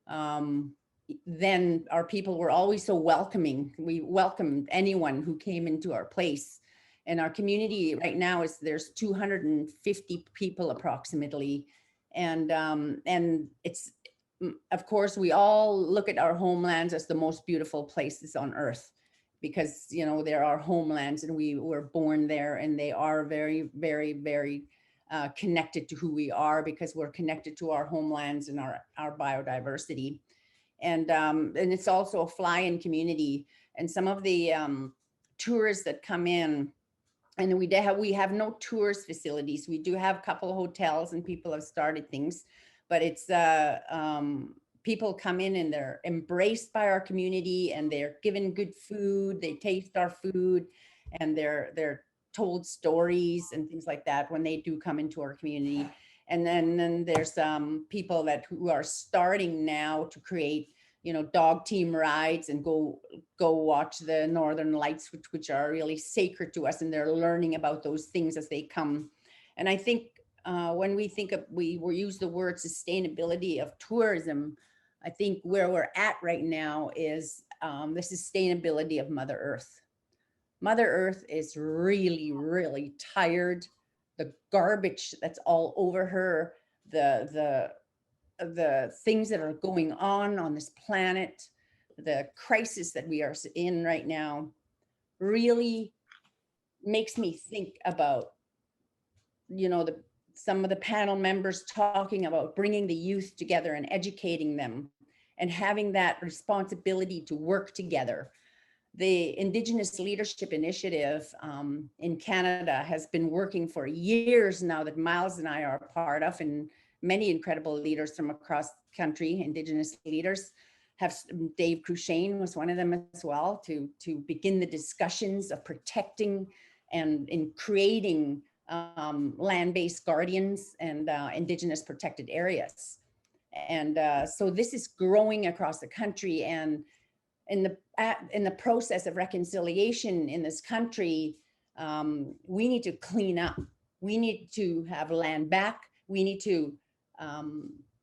S6: then our people were always so welcoming. We welcomed anyone who came into our place. And our community right now there's 250 people approximately. And it's, of course, we all look at our homelands as the most beautiful places on earth because, you know, they're our homelands and we were born there, and they are very, very, very connected to who we are because we're connected to our homelands and our biodiversity. And it's also a fly-in community. And some of the tourists that come in, and we have no tourist facilities. We do have a couple of hotels and people have started things, but it's people come in and they're embraced by our community and they're given good food. They taste our food and they're told stories and things like that when they do come into our community. And then there's people who are starting now to create, you know, dog team rides and go watch the Northern Lights, which are really sacred to us, and they're learning about those things as they come. And I think when we think of, we use the word sustainability of tourism, I think where we're at right now is the sustainability of Mother Earth. Mother Earth is really, really tired. The garbage that's all over her, the things that are going on this planet, the crisis that we are in right now really makes me think about, you know, some of the panel members talking about bringing the youth together and educating them and having that responsibility to work together. The Indigenous Leadership Initiative in Canada has been working for years now that Miles and I are a part of, and many incredible leaders from across the country, Indigenous leaders, Dave Crushane was one of them as well, to begin the discussions of protecting and in creating land-based guardians and Indigenous protected areas. And so this is growing across the country, and in the process of reconciliation in this country, we need to clean up. We need to have land back. We need to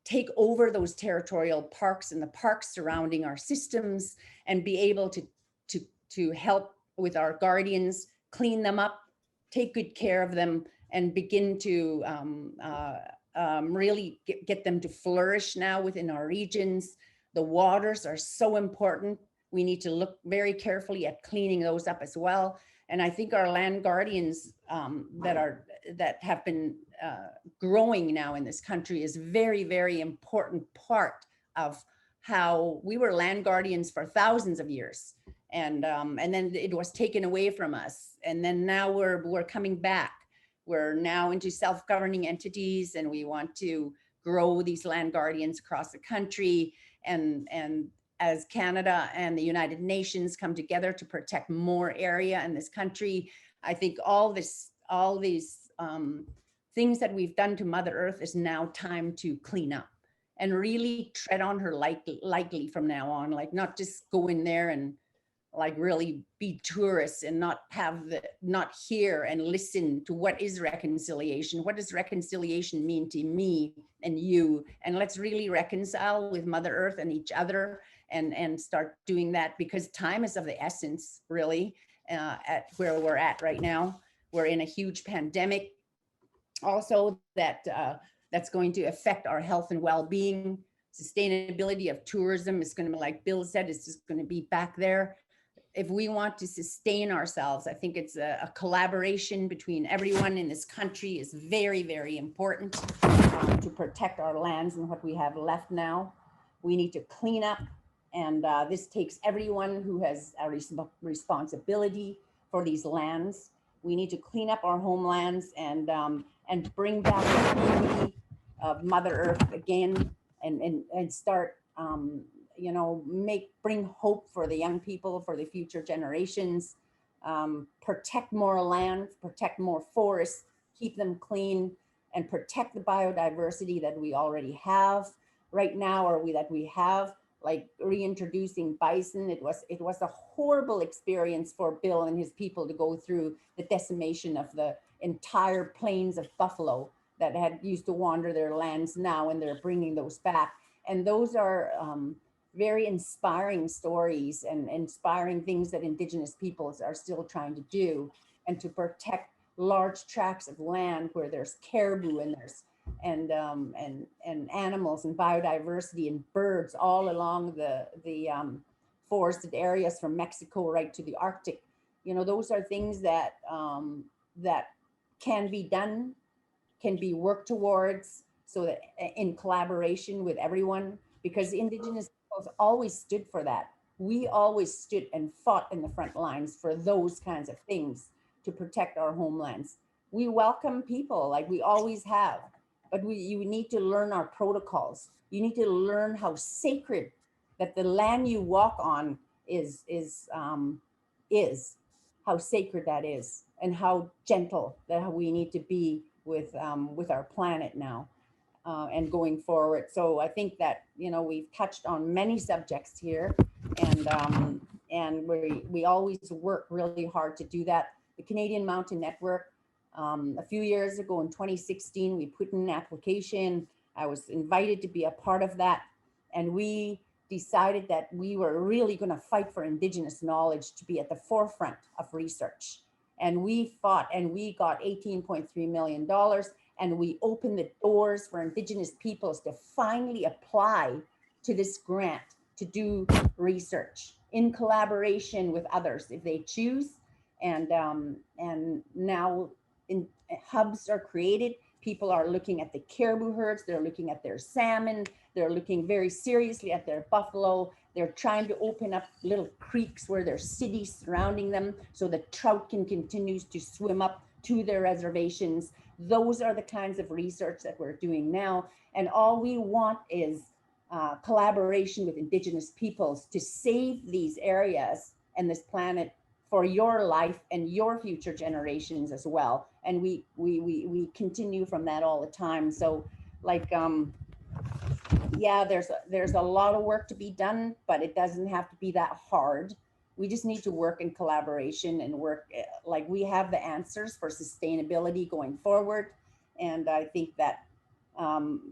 S6: take over those territorial parks and the parks surrounding our systems and be able to help with our guardians, clean them up, take good care of them, and begin to really get them to flourish now within our regions. The waters are so important. We need to look very carefully at cleaning those up as well. And I think our land guardians that have been growing now in this country is very, very important part of how we were land guardians for thousands of years. And then it was taken away from us. And then now we're coming back. We're now into self-governing entities, and we want to grow these land guardians across the country. And as Canada and the United Nations come together to protect more area in this country, I think all these things that we've done to Mother Earth is now time to clean up and really tread on her lightly from now on, like not just go in there and like really be tourists and not hear and listen to what is reconciliation. What does reconciliation mean to me and you? And let's really reconcile with Mother Earth and each other and start doing that, because time is of the essence, really, at where we're at right now. We're in a huge pandemic also that's going to affect our health and well-being. Sustainability of tourism is going to be, like Bill said, it's just going to be back there. If we want to sustain ourselves, I think it's a collaboration between everyone in this country is very, very important to protect our lands and what we have left now. We need to clean up, and this takes everyone who has a responsibility for these lands. We need to clean up our homelands and bring back the beauty of Mother Earth again, and start bring hope for the young people, for the future generations, protect more land, protect more forests, keep them clean, and protect the biodiversity that we already have right now, or that we have, like reintroducing bison. It was a horrible experience for Bill and his people to go through the decimation of the entire plains of buffalo that had used to wander their lands now, and they're bringing those back. And those are very inspiring stories and inspiring things that Indigenous peoples are still trying to do, and to protect large tracts of land where there's caribou and there's and animals and biodiversity and birds all along the forested areas from Mexico right to the Arctic. Those are things that that can be done, can be worked towards, so that in collaboration with everyone, because Indigenous peoples always stood for that. We always stood and fought in the front lines for those kinds of things, to protect our homelands. We welcome people like we always have, but you need to learn our protocols. You need to learn how sacred that the land you walk on is how sacred that is, and how gentle that we need to be with our planet now and going forward. So I think that we've touched on many subjects here, and we always work really hard to do that. The Canadian Mountain Network, a few years ago in 2016, we put in an application. I was invited to be a part of that, and we decided that we were really going to fight for Indigenous knowledge to be at the forefront of research. And we fought, and we got $18.3 million, and we opened the doors for Indigenous peoples to finally apply to this grant to do research in collaboration with others if they choose. And now hubs are created. People are looking at the caribou herds, they're looking at their salmon, they're looking very seriously at their buffalo. They're trying to open up little creeks where there's cities surrounding them, so the trout can continue to swim up to their reservations. Those are the kinds of research that we're doing now. And all we want is collaboration with Indigenous peoples to save these areas and this planet for your life and your future generations as well. And we continue from that all the time. So like, yeah, there's a lot of work to be done, but it doesn't have to be that hard. We just need to work in collaboration and work like we have the answers for sustainability going forward. And I think that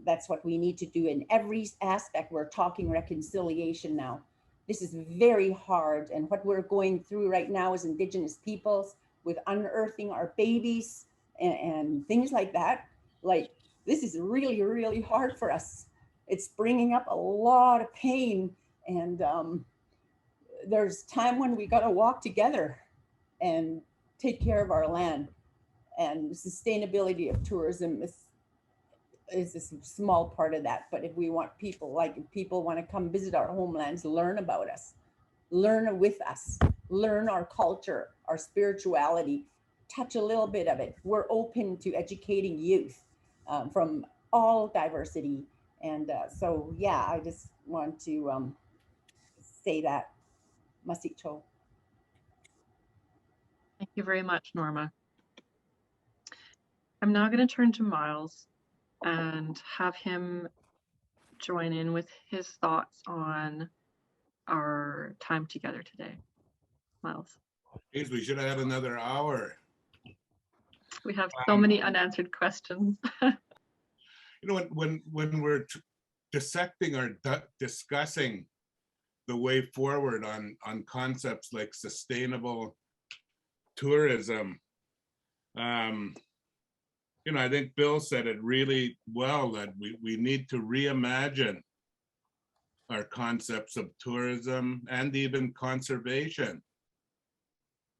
S6: that's what we need to do in every aspect. We're talking reconciliation now. This is very hard. And what we're going through right now as Indigenous peoples with unearthing our babies and things like that, like this is really, really hard for us. It's bringing up a lot of pain, and there's time when we got to walk together and take care of our land. And sustainability of tourism is a small part of that. But if we want people, like if people want to come visit our homelands, learn about us, learn with us, learn our culture, our spirituality, touch a little bit of it. We're open to educating youth from all diversity. And so, yeah, I just want to say that. Masicho.
S1: Thank you very much, Norma. I'm now going to turn to Miles and have him join in with his thoughts on our time together today. Miles.
S8: Geez, we should have had another hour.
S1: We have so many unanswered questions.
S8: You know, when we're dissecting or discussing the way forward on concepts like sustainable tourism, you know, I think Bill said it really well, that we need to reimagine our concepts of tourism and even conservation.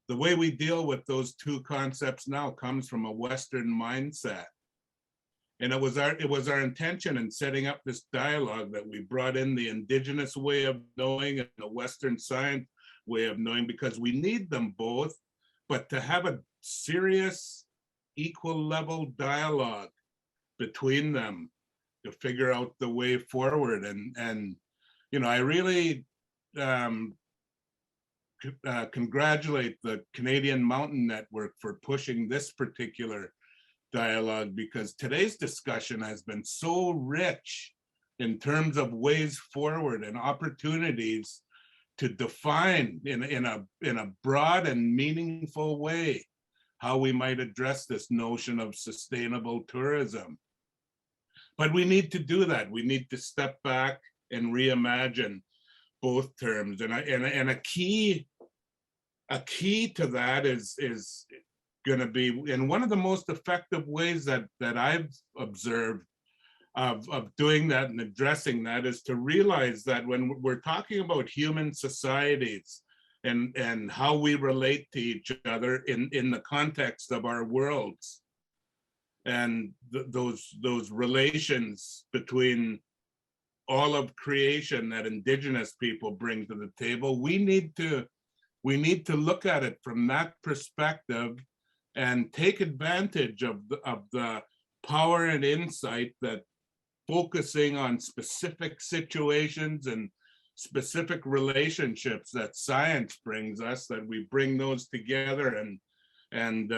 S8: The way we deal with those two concepts now comes from a Western mindset. And it was our intention in setting up this dialogue that we brought in the Indigenous way of knowing and the Western science way of knowing, because we need them both, but to have a serious, equal level dialogue between them to figure out the way forward. And you know, I really congratulate the Canadian Mountain Network for pushing this particular dialogue, because today's discussion has been so rich in terms of ways forward and opportunities to define in a broad and meaningful way how we might address this notion of sustainable tourism. But we need to do that. We need to step back and reimagine both terms. And a key to that is going to be, and one of the most effective ways that I've observed of doing that and addressing that is to realize that when we're talking about human societies and how we relate to each other in the context of our worlds, and those relations between all of creation that Indigenous people bring to the table, we need to look at it from that perspective and take advantage of the power and insight that focusing on specific situations and specific relationships that science brings us, that we bring those together and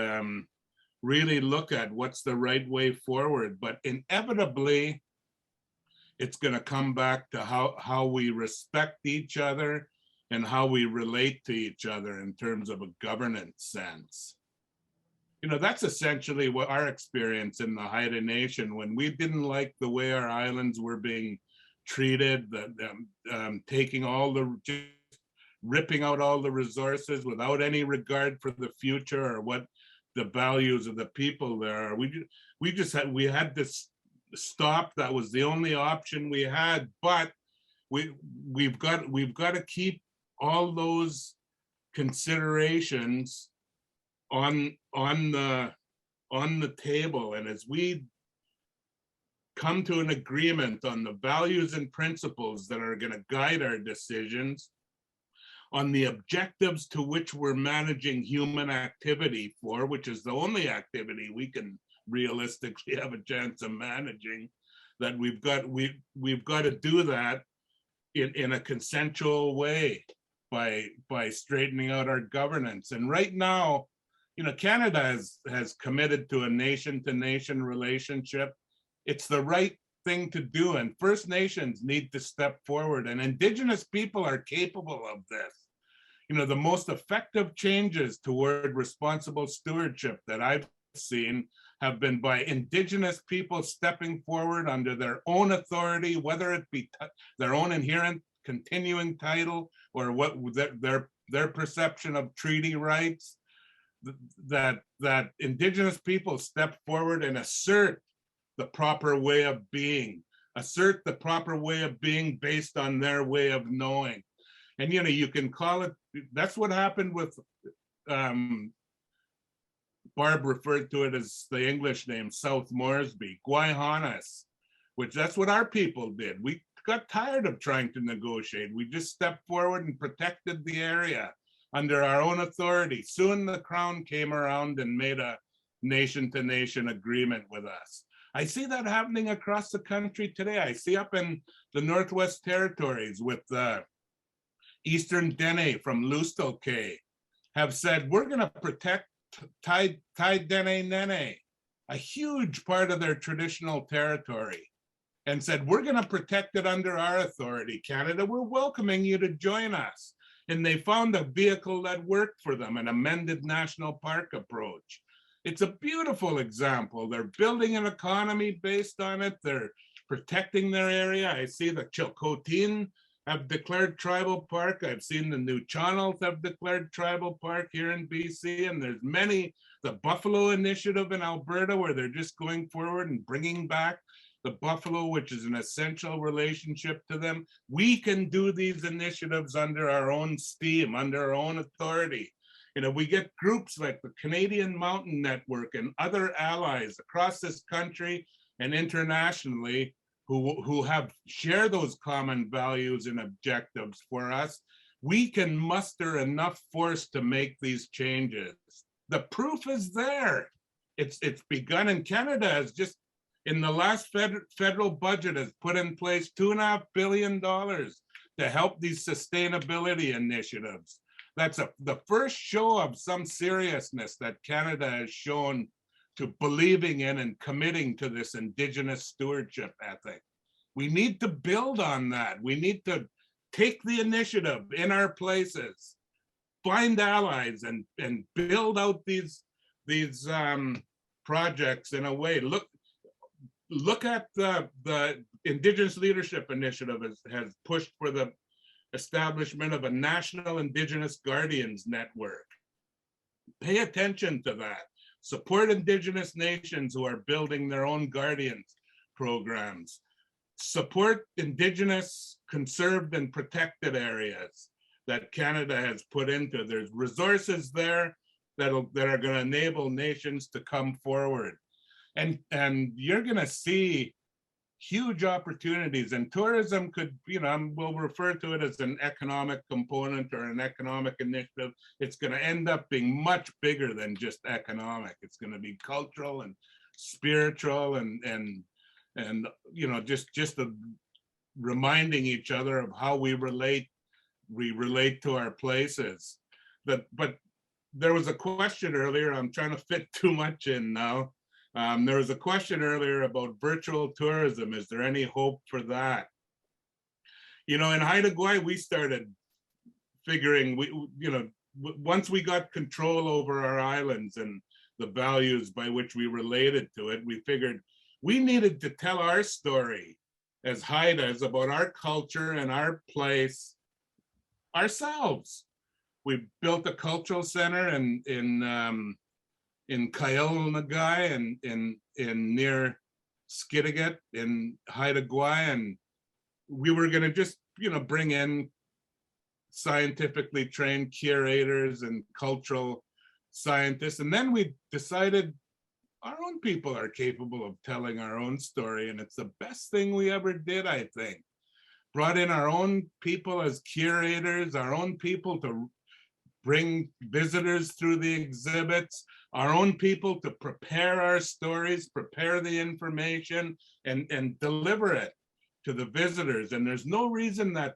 S8: really look at what's the right way forward. But inevitably, it's going to come back to how we respect each other and how we relate to each other in terms of a governance sense. You know, that's essentially what our experience in the Haida Nation, when we didn't like the way our islands were being treated, taking just ripping out all the resources without any regard for the future or what the values of the people there are. We had to stop. That was the only option we had. But we've got to keep all those considerations on the table. And as we come to an agreement on the values and principles that are going to guide our decisions, on the objectives to which we're managing human activity for, which is the only activity we can realistically have a chance of managing, that we've got to do that in a consensual way by straightening out our governance. And right now, you know, Canada has committed to a nation-to-nation relationship. It's the right thing to do, and First Nations need to step forward, and Indigenous people are capable of this. You know, the most effective changes toward responsible stewardship that I've seen have been by Indigenous people stepping forward under their own authority, whether it be their own inherent continuing title or what their perception of treaty rights, that Indigenous people step forward and assert the proper way of being, assert the proper way of being based on their way of knowing. And, you know, you can call it, that's what happened with Barb referred to it as the English name, South Moresby, Guayhanas, which that's what our people did. We got tired of trying to negotiate. We just stepped forward and protected the area under our own authority. Soon the Crown came around and made a nation-to-nation agreement with us. I see that happening across the country today. I see up in the Northwest Territories with the Eastern Dene from Lustal Cay have said, we're going to protect Tai Dene Nene, a huge part of their traditional territory, and said, we're going to protect it under our authority. Canada, we're welcoming you to join us. And they found a vehicle that worked for them, an amended national park approach. It's a beautiful example. They're building an economy based on it. They're protecting their area. I see the Chilcotin have declared tribal park. I've seen the New Channels have declared tribal park here in BC, and there's many, the Buffalo Initiative in Alberta, where they're just going forward and bringing back the buffalo, which is an essential relationship to them. We can do these initiatives under our own steam, under our own authority. You know, we get groups like the Canadian Mountain Network and other allies across this country and internationally who have share those common values and objectives for us. We can muster enough force to make these changes. The proof is there. It's begun, and Canada has just, in the last federal budget, has put in place $2.5 billion to help these sustainability initiatives. That's the first show of some seriousness that Canada has shown to believing in and committing to this Indigenous stewardship ethic. We need to build on that. We need to take the initiative in our places, find allies, and build out these projects in a way. Look at the Indigenous Leadership Initiative has pushed for the establishment of a national Indigenous Guardians Network. Pay attention to that. Support Indigenous nations who are building their own guardians programs. Support Indigenous conserved and protected areas that Canada has put into. There's resources there that are going to enable nations to come forward. And you're going to see huge opportunities, and tourism could, you know, we'll refer to it as an economic component or an economic initiative. It's going to end up being much bigger than just economic. It's going to be cultural and spiritual and you know, just reminding each other of how we relate to our places. But there was a question earlier. I'm trying to fit too much in now. There was a question earlier about virtual tourism. Is there any hope for that? You know, in Haida Gwaii, we started figuring, once we got control over our islands and the values by which we related to it, we figured we needed to tell our story as Haidas about our culture and our place ourselves. We built a cultural center in Kyle-Nagai and in near Skidegate in Haida Gwaii, and we were going to just, you know, bring in scientifically trained curators and cultural scientists, and then we decided our own people are capable of telling our own story, and it's the best thing we ever did, I think. Brought in our own people as curators, our own people to bring visitors through the exhibits, our own people to prepare our stories, prepare the information, and deliver it to the visitors. And there's no reason that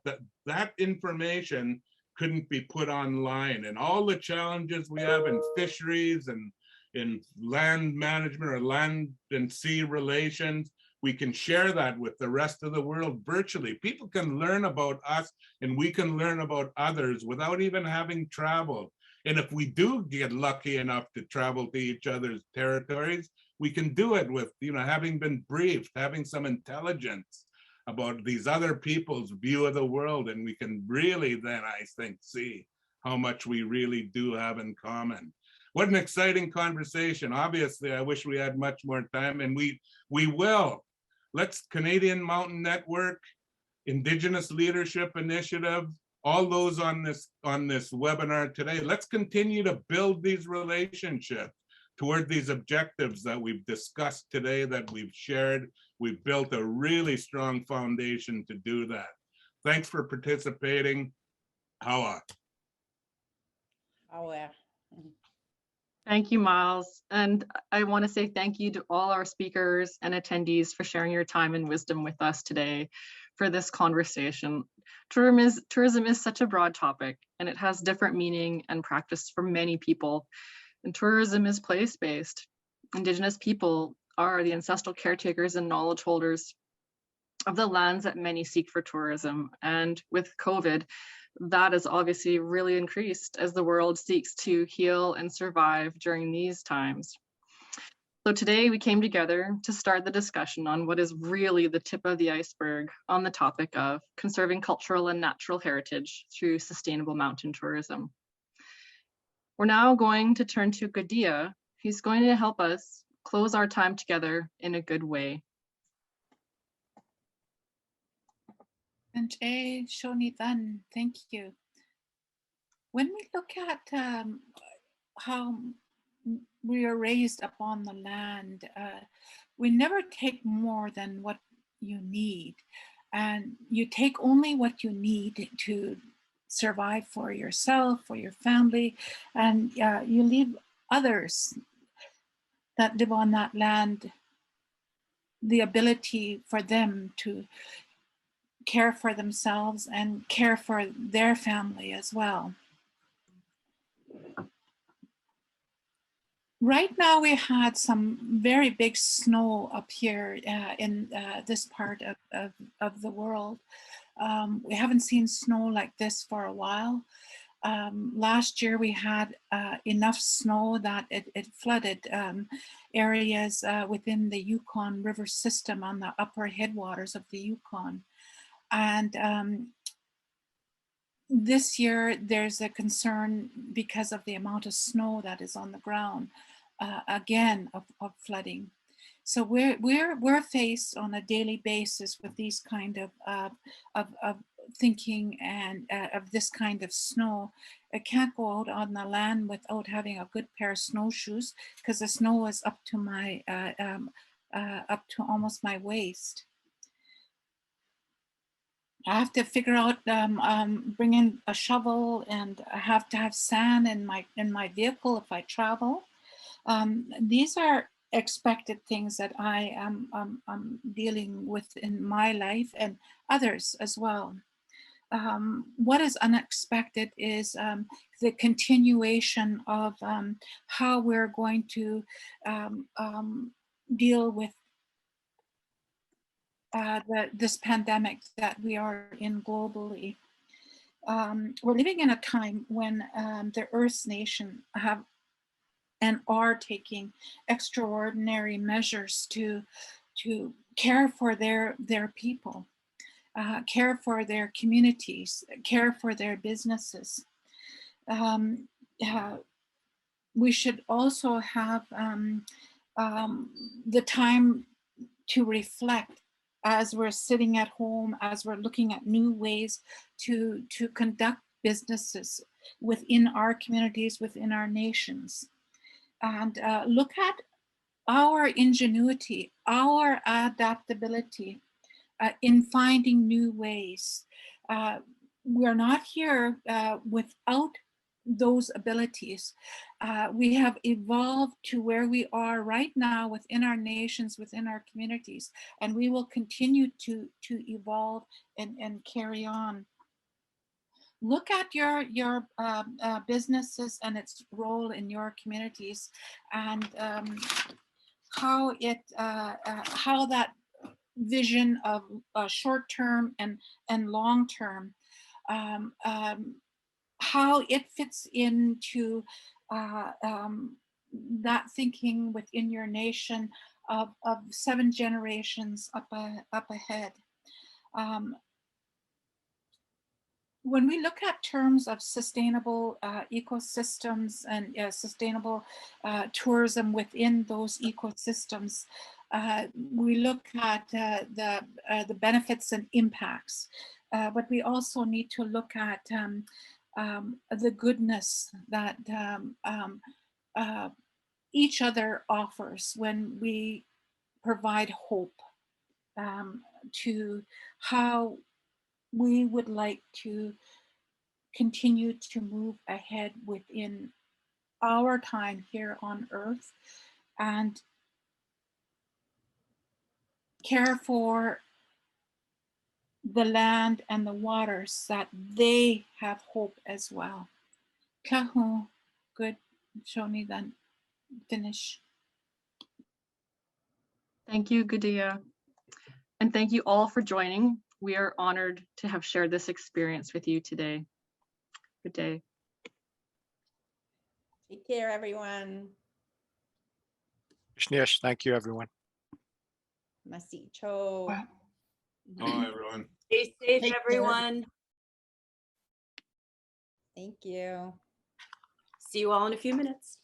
S8: information couldn't be put online. And all the challenges we have in fisheries and in land management or land and sea relations, we can share that with the rest of the world virtually. People can learn about us and we can learn about others without even having traveled. And if we do get lucky enough to travel to each other's territories, we can do it with, you know, having been briefed, having some intelligence about these other people's view of the world. And we can really then, I think, see how much we really do have in common. What an exciting conversation. Obviously, I wish we had much more time, and we will. Let's Canadian Mountain Network, Indigenous Leadership Initiative, all those on this webinar today. Let's continue to build these relationships. toward these objectives that we've discussed today, that we've shared. We've built a really strong foundation to do that. Thanks for participating. Hawa.
S1: Thank you, Miles. And I want to say thank you to all our speakers and attendees for sharing your time and wisdom with us today for this conversation. Tourism is such a broad topic, and it has different meaning and practice for many people. And tourism is place-based. Indigenous people are the ancestral caretakers and knowledge holders of the lands that many seek for tourism. And with COVID, that has obviously really increased as the world seeks to heal and survive during these times. So today we came together to start the discussion on what is really the tip of the iceberg on the topic of conserving cultural and natural heritage through sustainable mountain tourism. We're now going to turn to Gudea, who's going to help us close our time together in a good way.
S2: And Jay, Shonidan, thank you. When we look at how we are raised upon the land, we never take more than what you need. And you take only what you need to survive for yourself, for your family, and you leave others that live on that land the ability for them to care for themselves and care for their family as well. Right now we had some very big snow up here in this part of the world. We haven't seen snow like this for a while. Last year we had enough snow that it flooded areas within the Yukon River system on the upper headwaters of the Yukon. And this year there's a concern because of the amount of snow that is on the ground, again of flooding. So we're faced on a daily basis with these kind of thinking and of this kind of snow. I can't go out on the land without having a good pair of snowshoes because the snow is up to my up to almost my waist. I have to figure out bring in a shovel, and I have to have sand in my vehicle if I travel. These are expected things that I am dealing with in my life and others as well. What is unexpected is the continuation of how we're going to deal with this pandemic that we are in globally. We're living in a time when the Earth's nation have and are taking extraordinary measures to care for their people, care for their communities, care for their businesses. We should also have the time to reflect as we're sitting at home, as we're looking at new ways to conduct businesses within our communities, within our nations. And look at our ingenuity, our adaptability in finding new ways. We're not here without those abilities. We have evolved to where we are right now within our nations, within our communities, and we will continue to evolve and carry on. Look at your businesses and its role in your communities, and how that vision of short term and long term, how it fits into that thinking within your nation of 7 generations up ahead. When we look at terms of sustainable ecosystems and sustainable tourism within those ecosystems, we look at the benefits and impacts, but we also need to look at the goodness that each other offers when we provide hope to how we would like to continue to move ahead within our time here on Earth and care for the land and the waters, that they have hope as well. Kahu, good, show me then, finish.
S1: Thank you, Gudea. And thank you all for joining. We are honored to have shared this experience with you today. Good day.
S6: Take care, everyone.
S5: Shnish, thank you, everyone.
S6: Masicho.
S2: Wow.
S8: Oh, everyone.
S7: Stay safe,
S3: Take care.
S7: everyone.
S6: Thank you.
S7: See you all in a few minutes.